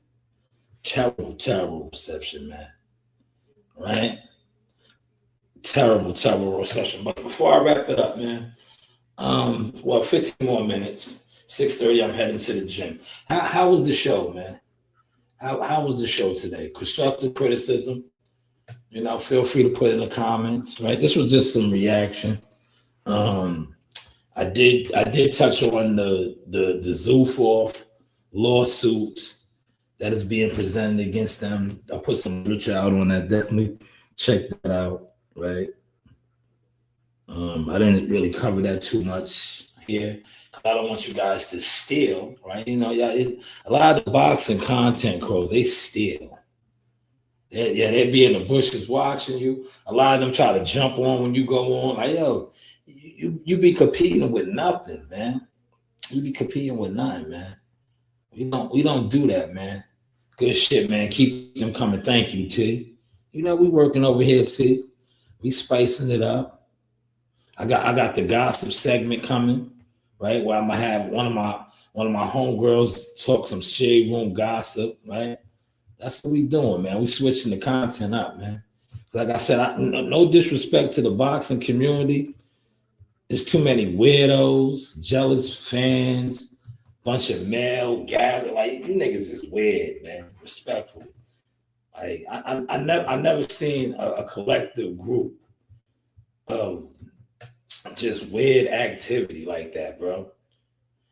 Terrible reception, man. Right? Terrible reception. But before I wrap it up, man, 15 more minutes. 6:30, I'm heading to the gym. How was the show, man? How was the show today? Constructive criticism, you know, feel free to put in the comments, right? This was just some reaction. I did touch on the Zufov lawsuit that is being presented against them. I put some literature out on that. Definitely check that out, right? I didn't really cover that too much here. I don't want you guys to steal, right? You know, a lot of the boxing content crows, they steal. They'd be in the bushes watching you. A lot of them try to jump on when you go on. Like, yo, you be competing with nothing, man. You be competing with nothing, man. We don't do that, man. Good shit, man. Keep them coming. Thank you, T. You know, we working over here, T. We spicing it up. I got the gossip segment coming, right? Where I'm gonna have one of my homegirls talk some shade room gossip, right? That's what we doing, man. We switching the content up, man. Like I said, no disrespect to the boxing community. There's too many weirdos, jealous fans, bunch of male gather. Like, you niggas is weird, man. Respectfully. Like, I never seen a collective group of just weird activity like that, bro.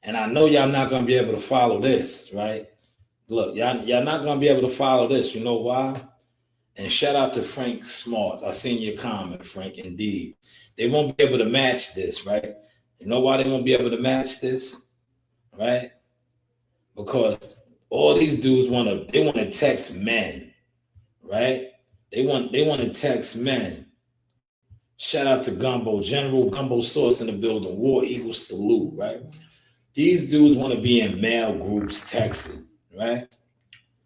And I know y'all not gonna be able to follow this, right? Look, y'all not gonna be able to follow this. You know why? And shout out to Frank Smarts. I seen your comment, Frank. Indeed, they won't be able to match this, right? You know why they won't be able to match this, right? Because all these dudes want to text men, right? They want to text men. Shout out to Gumbo, General Gumbo Source in the building. War Eagle salute, right? These dudes want to be in male groups texting, right?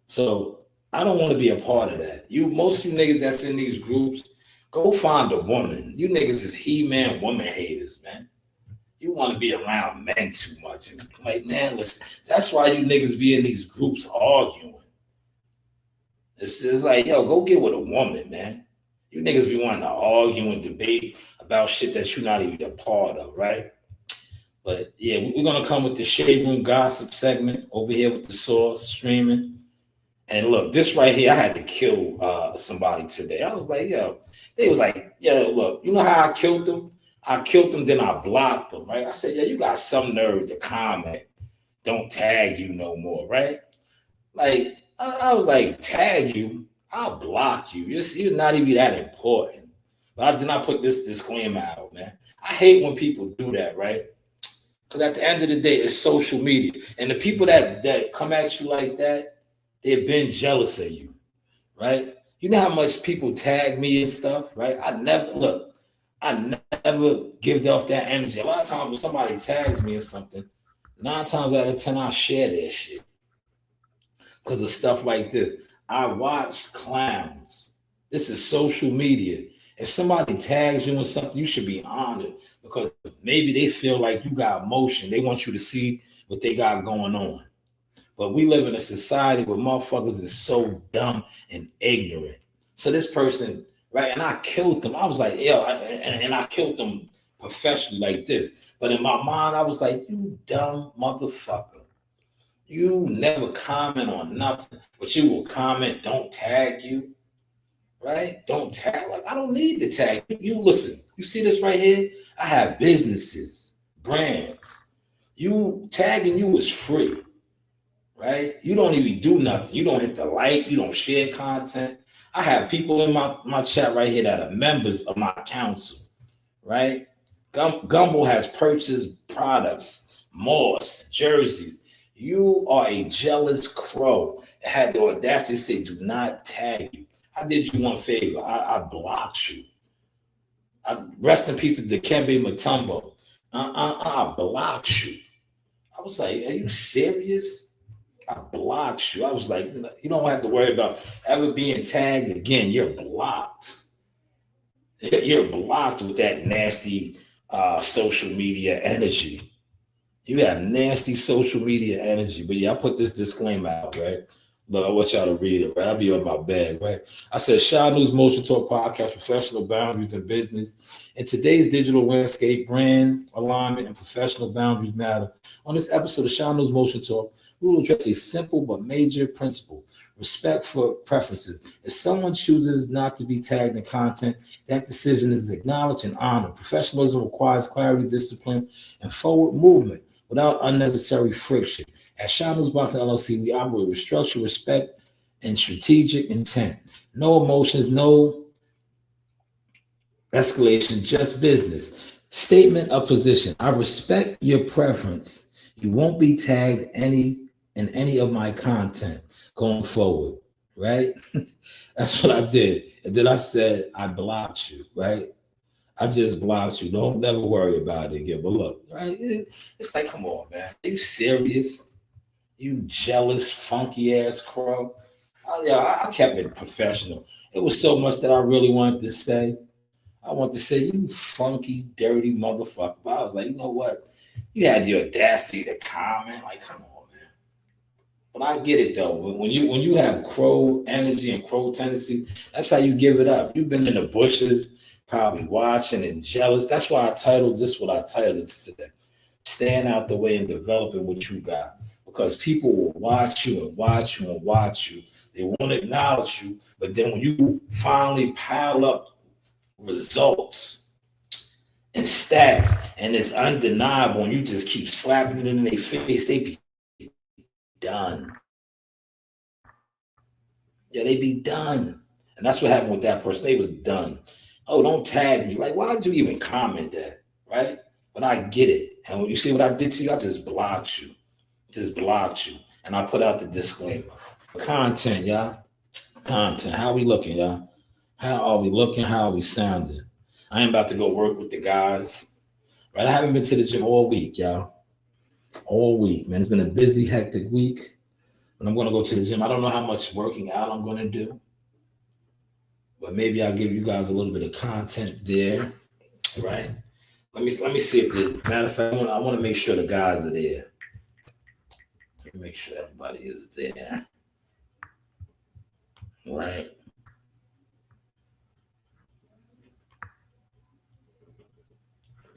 So I don't want to be a part of that. Most of you niggas that's in these groups, go find a woman. You niggas is he-man woman haters, man. You want to be around men too much. And like, man, listen, that's why you niggas be in these groups arguing. It's just like, yo, go get with a woman, man. You niggas be wanting to argue and debate about shit that you're not even a part of, right? But yeah, we're gonna come with the Shade Room Gossip segment over here with the Source streaming. And look, this right here, I had to kill somebody today. I was like, yo, they was like, yo, look, you know how I killed them? I killed them, then I blocked them, right? I said, yeah, you got some nerve to comment. Don't tag you no more, right? Like, I was like, tag you? I'll block you. You're not even that important. But I did not put this disclaimer out, man. I hate when people do that, right? Because at the end of the day, it's social media. And the people that come at you like that, they've been jealous of you, right? You know how much people tag me and stuff, right? I never give off that energy. A lot of times when somebody tags me or something, 9 times out of 10, I'll share their shit. Because of stuff like this. I watch clowns. This is social media. If somebody tags you in something, you should be honored because maybe they feel like you got emotion. They want you to see what they got going on. But we live in a society where motherfuckers is so dumb and ignorant. So this person, right, and I killed them. I was like, yo, and I killed them professionally like this. But in my mind, I was like, you dumb motherfucker. You never comment on nothing, but you will comment, don't tag you, right? Don't tag, like, I don't need to tag you. You listen, you see this right here? I have businesses, brands. You tagging you is free, right? You don't even do nothing. You don't hit the like, you don't share content. I have people in my chat right here that are members of my council, right? Gumbo has purchased products, Moss, jerseys. You are a jealous crow that had the audacity to say, do not tag you. I did you one favor. I blocked you. Rest in peace to Dikembe Mutombo. I blocked you. I was like, are you serious? I blocked you. I was like, you don't have to worry about ever being tagged again. You're blocked. You're blocked with that nasty social media energy. You have nasty social media energy. But yeah, I put this disclaimer out, right? Look, I want y'all to read it, right? I'll be on my bag, right? I said, Shanewz Motion Talk Podcast, professional boundaries in business. In today's digital landscape, brand alignment and professional boundaries matter. On this episode of Shanewz Motion Talk, we will address a simple but major principle: respect for preferences. If someone chooses not to be tagged in content, that decision is acknowledged and honored. Professionalism requires clarity, discipline, and forward movement without unnecessary friction. At Shanewz Boxing LLC, we operate with structure, respect, and strategic intent. No emotions, no escalation, just business. Statement of position: I respect your preference. You won't be tagged in any of my content going forward, right? That's what I did. And then I said, I blocked you, right? I just blocked you. Don't never worry about it again. But look, right? It's like, come on, man. Are you serious? You jealous, funky ass crow. I kept it professional. It was so much that I really wanted to say. I want to say, you funky, dirty motherfucker. But I was like, you know what? You had the audacity to comment. Like, come on, man. But I get it though. When you have crow energy and crow tendencies, that's how you give it up. You've been in the bushes, probably watching and jealous. That's why I titled this what I titled it today. Stand out the way and developing what you got. Because people will watch you and watch you and watch you. They won't acknowledge you. But then when you finally pile up results and stats, and it's undeniable, and you just keep slapping it in their face, they be done. Yeah, they be done. And that's what happened with that person. They was done. Oh, don't tag me. Like, why did you even comment that? Right? But I get it. And when you see what I did to you, I just blocked you. Just blocked you. And I put out the disclaimer. Content, y'all. Content. How we looking, y'all? How are we looking? How are we sounding? I am about to go work with the guys. Right? I haven't been to the gym all week, y'all. All week, man. It's been a busy, hectic week. And I'm going to go to the gym. I don't know how much working out I'm going to do. But maybe I'll give you guys a little bit of content there. Right? Let me see if the matter of fact, I want to make sure the guys are there. Let me make sure everybody is there. Right?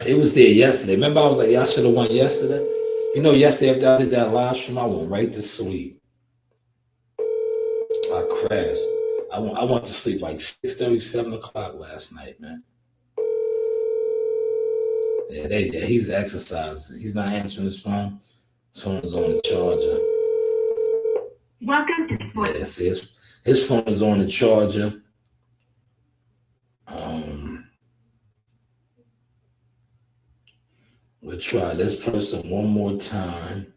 It was there yesterday. Remember, I was like, y'all should have won yesterday. You know, yesterday after I did that live stream, I went right to sleep. I crashed. I went to sleep like 6:30, 7 o'clock last night, man. Yeah, he's exercising. He's not answering his phone. His phone is on the charger. Welcome to yeah, see, his phone is on the charger. We'll try this person one more time.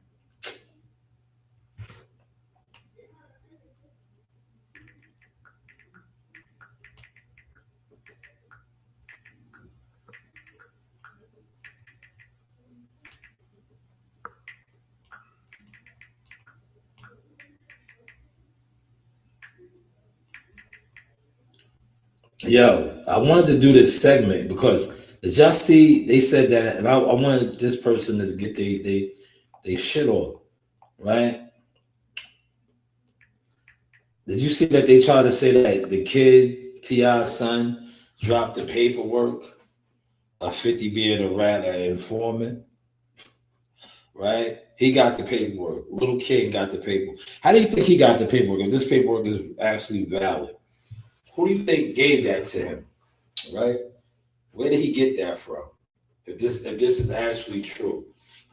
Yo, I wanted to do this segment because did y'all see they said that, and I wanted this person to get they shit off, right? Did you see that they tried to say that the kid, T.I.'s son, dropped the paperwork of 50 being a rat, an informant, right? He got the paperwork. Little kid got the paperwork. How do you think he got the paperwork if this paperwork is actually valid? Who do you think gave that to him, right? Where did he get that from? If this is actually true,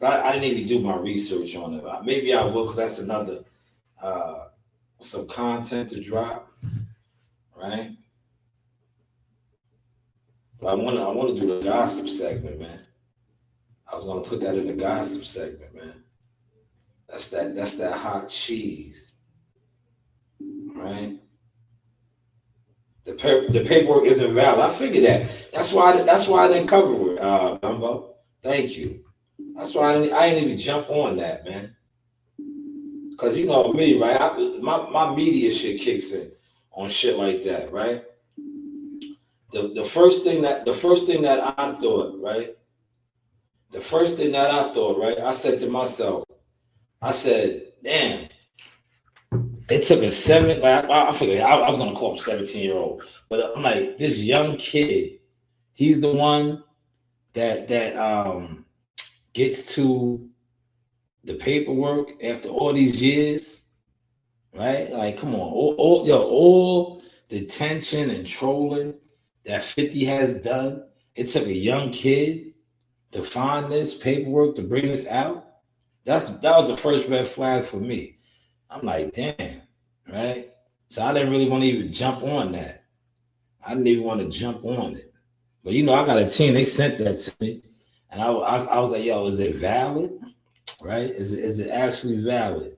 I didn't even do my research on it. Maybe I will, because that's another some content to drop, right? But I want to do the gossip segment, man. I was gonna put that in the gossip segment, man. That's that hot cheese, right? The paperwork isn't valid. I figured that. That's why I didn't cover it, Bumbo. Thank you. That's why I didn't even jump on that, man. Because you know me, right? My media shit kicks in on shit like that, right? The first thing that I thought, right? The first thing that I thought, right? I said to myself, I said, damn. It took a I forget, I was gonna call him 17-year-old, but I'm like, this young kid, he's the one that gets to the paperwork after all these years, right? Like, come on, all the tension and trolling that 50 has done. It took a young kid to find this paperwork to bring this out. That was the first red flag for me. I'm like, damn, right? So I didn't really want to even jump on that. I didn't even want to jump on it. But, you know, I got a team. They sent that to me. And I was like, yo, is it valid? Right? Is it actually valid?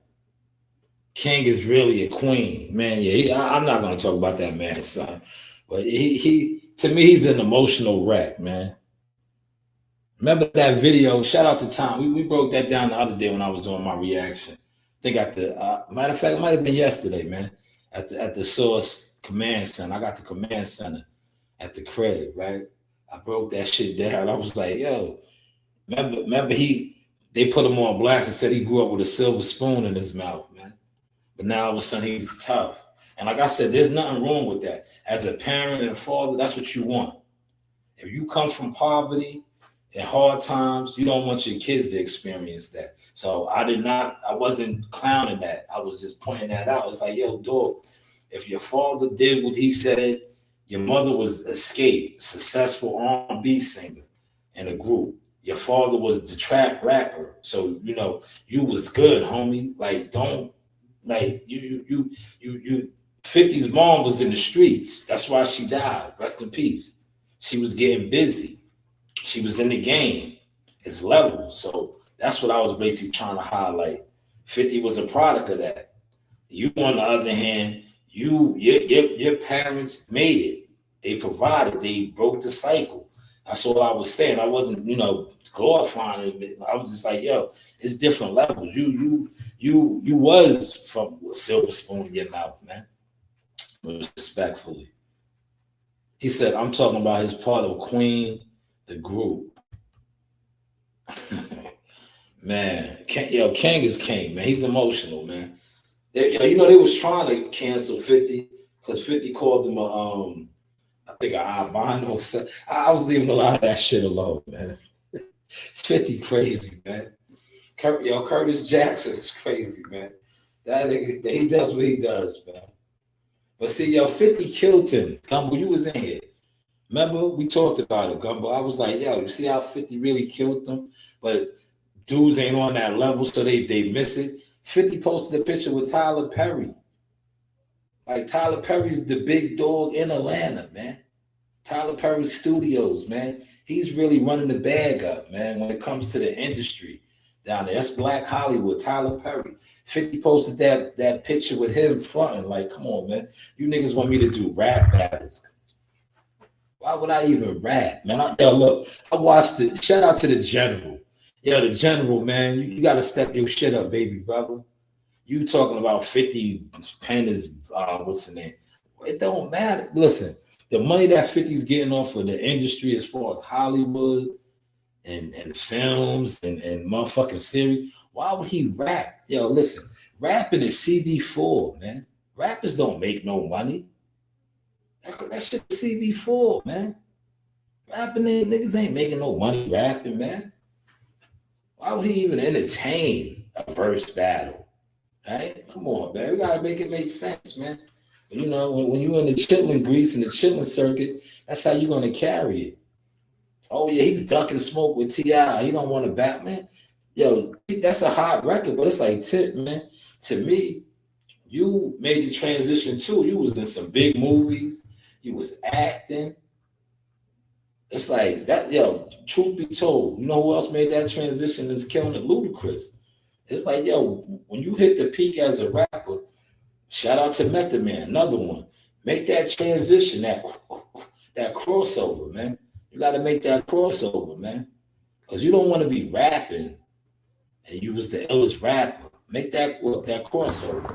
King is really a queen, man. Yeah, I'm not gonna talk about that man's son, but he to me he's an emotional wreck, man. Remember that video? Shout out to Tom. We broke that down the other day when I was doing my reaction. I think at the matter of fact, it might have been yesterday, man. At the Source Command Center. I got the command center at the crib, right? I broke that shit down. I was like, yo, remember they put him on blast and said he grew up with a silver spoon in his mouth, man. But now all of a sudden he's tough. And like I said, there's nothing wrong with that. As a parent and a father, that's what you want. If you come from poverty and hard times, you don't want your kids to experience that. So I wasn't clowning that. I was just pointing that out. It's like, yo, dog, if your father did what he said, your mother was Escape, successful R&B singer in a group. Your father was the trap rapper. So, you know, you was good, homie. Like, don't, like, you 50's mom was in the streets. That's why she died. Rest in peace. She was getting busy. She was in the game. It's level. So that's what I was basically trying to highlight. 50 was a product of that. You, on the other hand, your parents made it. They provided. They broke the cycle. That's all I was saying. I wasn't, glorifying it. I was just like, yo, it's different levels. You was from a silver spoon in your mouth, man. Respectfully. He said, I'm talking about his part of Queen, the group. Man, King is king, man. He's emotional, man. They was trying to cancel 50 because 50 called them I think an albino. I was leaving a lot of that shit alone, man. 50 crazy, man. Curtis Jackson is crazy, man. That nigga, he does what he does, man. But see, 50 killed him. Gumbo, you was in here. Remember, we talked about it, Gumbo. I was like, yo, you see how 50 really killed him? But dudes ain't on that level, so they miss it. 50 posted a picture with Tyler Perry. Like, Tyler Perry's the big dog in Atlanta, man. Tyler Perry Studios, man. He's really running the bag up, man, when it comes to the industry down there. That's Black Hollywood, Tyler Perry. 50 posted that picture with him fronting. Like, come on, man. You niggas want me to do rap battles. Why would I even rap, man? I watched it. Shout out to the General. Yo, the General, man. You got to step your shit up, baby brother. You talking about 50 pen is, what's the name? It don't matter. Listen, the money that 50's getting off of the industry as far as Hollywood and films and motherfucking series, why would he rap? Yo, listen, rapping is CB4, man. Rappers don't make no money. That shit is CB4, man. Rapping, niggas ain't making no money rapping, man. Why would he even entertain a verse battle? Right? Come on, man. We gotta make it make sense, man. You know, when you're in the chilling grease and the chilling circuit, that's how you're gonna carry it. Oh yeah, he's ducking smoke with T.I. He don't want a Batman. Yo, that's a hot record, but it's like Tip, man. To me, you made the transition too. You was in some big movies. You was acting. It's like that, yo, truth be told, you know who else made that transition is killing it? Ludacris. It's like, yo, when you hit the peak as a rapper, shout out to Method Man, another one. Make that transition, that crossover, man. You got to make that crossover, man. Because you don't want to be rapping and you was the illest rapper. Make that crossover.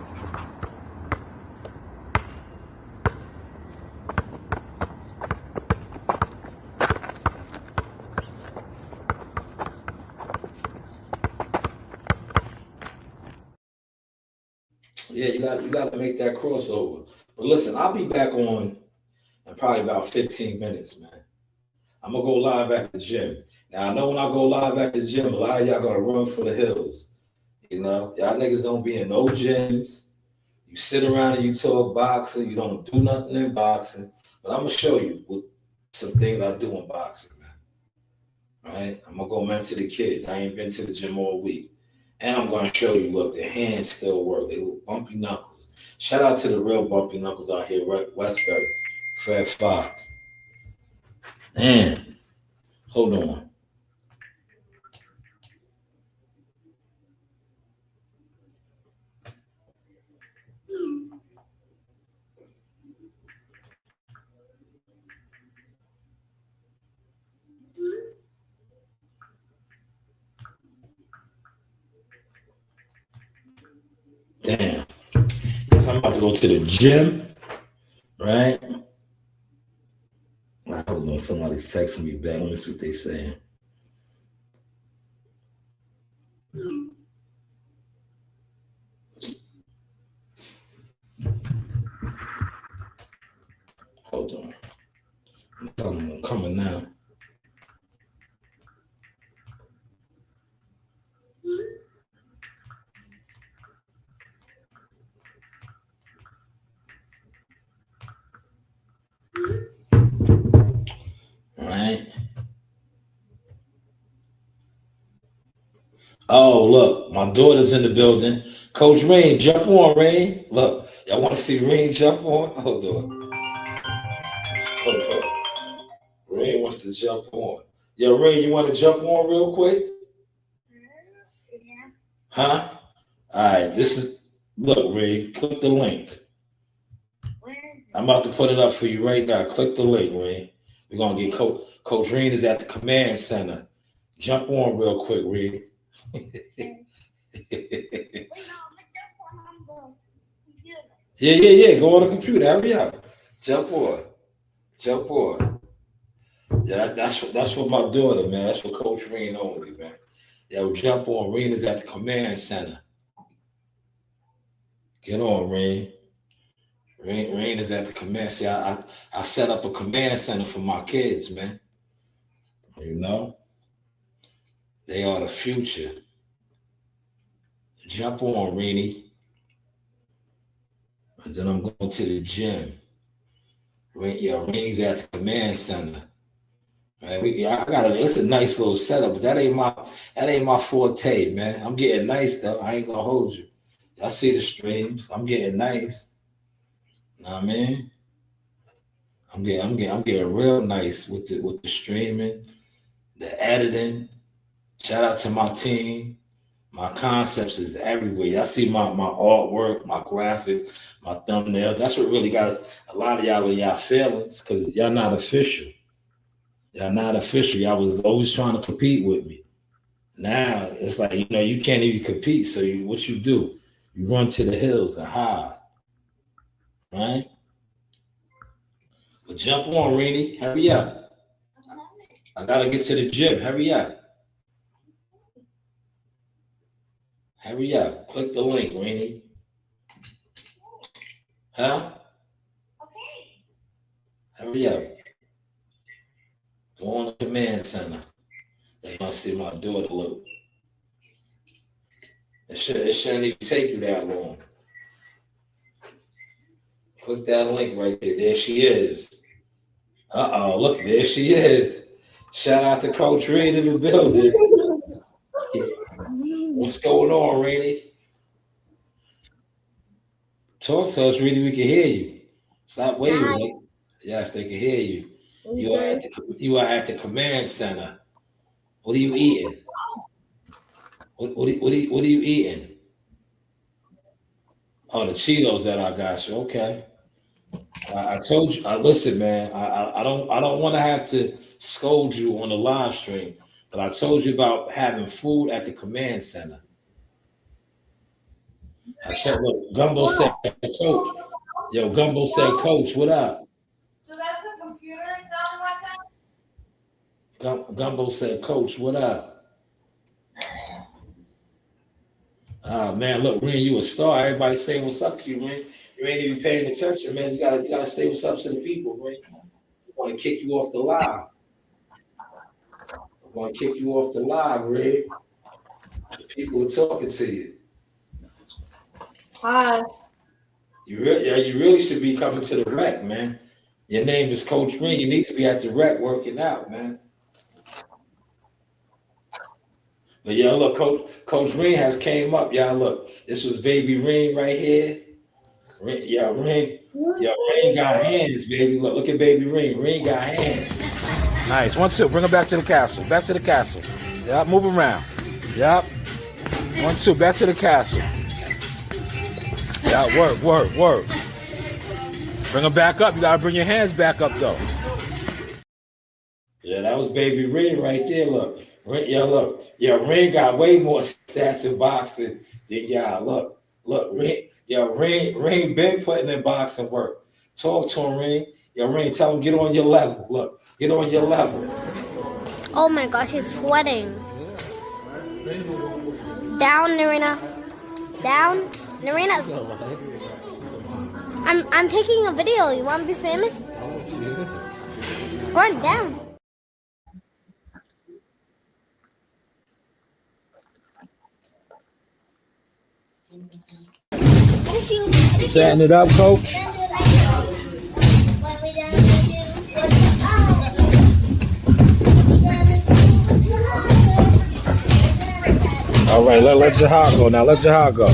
Yeah, you got to make that crossover. But listen, I'll be back on in probably about 15 minutes, man. I'm going to go live at the gym. Now, I know when I go live at the gym, a lot of y'all going to run for the hills. You know, y'all niggas don't be in no gyms. You sit around and you talk boxing. You don't do nothing in boxing. But I'm going to show you what some things I do in boxing, man. All right? I'm going to go mentor the kids. I ain't been to the gym all week. And I'm going to show you, look, the hands still work. They look bumpy knuckles. Shout out to the real bumpy knuckles out here, Westbury, Fred Fox. And hold on. Damn. Yes, I'm about to go to the gym, right? Hold on, somebody's texting me back. Let me see what they saying. Hold on. I'm coming now. All right. Oh, look, my daughter's in the building. Coach Rain, jump on, Rain. Look, y'all want to see Rain jump on? Hold on. Hold on. Rain wants to jump on. Yo, Rain, you want to jump on real quick? Huh? All right, this is, look, Rain, click the link. I'm about to put it up for you right now. Click the link, Rain. We're going to get Coach Rain is at the command center. Jump on real quick, Rain. Yeah. Go on the computer. Hurry up. Jump on. Yeah, that's for my daughter, man. That's for Coach Rain only, man. Yeah, jump on. Rain is at the command center. Get on, Rain. Rain is at the command. See, I set up a command center for my kids, man. You know, they are the future. Jump on, Rainy. And then I'm going to the gym. Rainey's at the command center. Right, it's a nice little setup, but that ain't my forte, man. I'm getting nice though. I ain't gonna hold you. Y'all see the streams. I'm getting nice. Know what I mean? I'm getting real nice with the streaming, the editing. Shout out to my team. My concepts is everywhere. Y'all see my artwork, my graphics, my thumbnails. That's what really got a lot of y'all in y'all feelings, because y'all not official. Y'all not official. Y'all was always trying to compete with me. Now it's like, you can't even compete. So what you do? You run to the hills and hide. Right? But jump on, Rainy. Hurry up. I gotta get to the gym. Hurry up. Hurry up. Click the link, Rainy. Huh? Okay. Hurry up. Go on the command center. They gonna see my daughter look. It shouldn't even take you that long. Click that link right there. There she is. Look, there she is. Shout out to Coach Reed in the building. What's going on, Rainy? Talk to us, Rainy. We can hear you. Stop waving. Yes, they can hear you. You are at the command center. What are you eating? What are you eating? Oh, the Cheetos that I got you. Okay. I told you. Listen, man. I don't want to have to scold you on the live stream, but I told you about having food at the command center. Look, Gumbo said, Coach. Yo, Gumbo said, Coach, what up? So that's a computer sound like that? Gumbo said, Coach, what up? Man, look, Ren, you a star. Everybody saying what's up to you, Ren. You ain't even paying attention, man. You gotta say what's up to the people, Ren. I want to kick you off the live. Ren. The people are talking to you. Hi. You really should be coming to the rec, man. Your name is Coach Ren. You need to be at the rec working out, man. But y'all look, Coach Ren has came up. Y'all look, this was baby Ren right here. Ren got hands, baby. Look at baby Ren. Ren got hands. Nice. 1, 2. Bring her back to the castle. Back to the castle. Yep. Move around. Yep. 1, 2. Back to the castle. Yeah. Work. Bring them back up. You gotta bring your hands back up though. Yeah, that was Baby Ring right there. Look. Look. Yeah, Ring got way more stats in boxing than y'all. Look, Ring been putting in boxing work. Talk to him, Ring. Ring, tell him get on your level. Look, get on your level. Oh my gosh, he's sweating. Down, Narina. Down, Narina. I'm taking a video. You want to be famous? Gordon, down. Setting it up, coach. All right, let Jahar go now. Let Jahar go.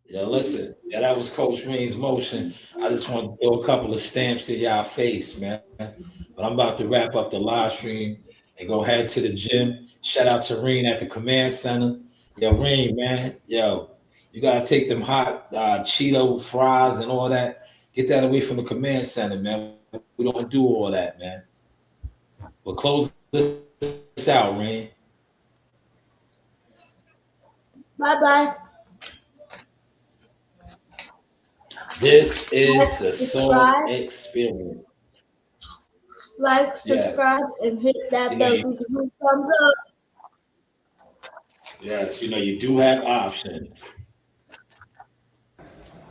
Yeah, listen. Yeah, that was Coach Ring's motion. I just want to throw a couple of stamps in y'all face, man. But I'm about to wrap up the live stream and go head to the gym. Shout out to Ring at the command center. Yo, Ring, man. Yo, you gotta take them hot Cheeto fries and all that. Get that away from the command center, man. We don't do all that, man. But close this out, Ring. Bye-bye. This is the Soul Experience. Like, subscribe, and hit that bell. Thumbs up. Yes, you do have options.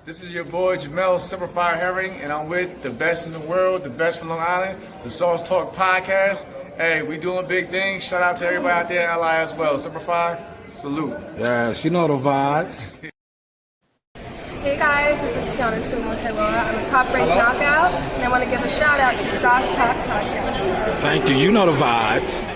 This is your boy Jamel Simplified Herring, and I'm with the best in the world, the best from Long Island, the Sauce Talk Podcast. Hey, we doing big things. Shout out to everybody out there in LI as well. Simplified, salute. Yes, you know the vibes. Hey guys, this is Tiana Tumo-Helora. I'm a top-ranked knockout, and I want to give a shout out to Sauce Talk Podcast. Thank you. You know the vibes.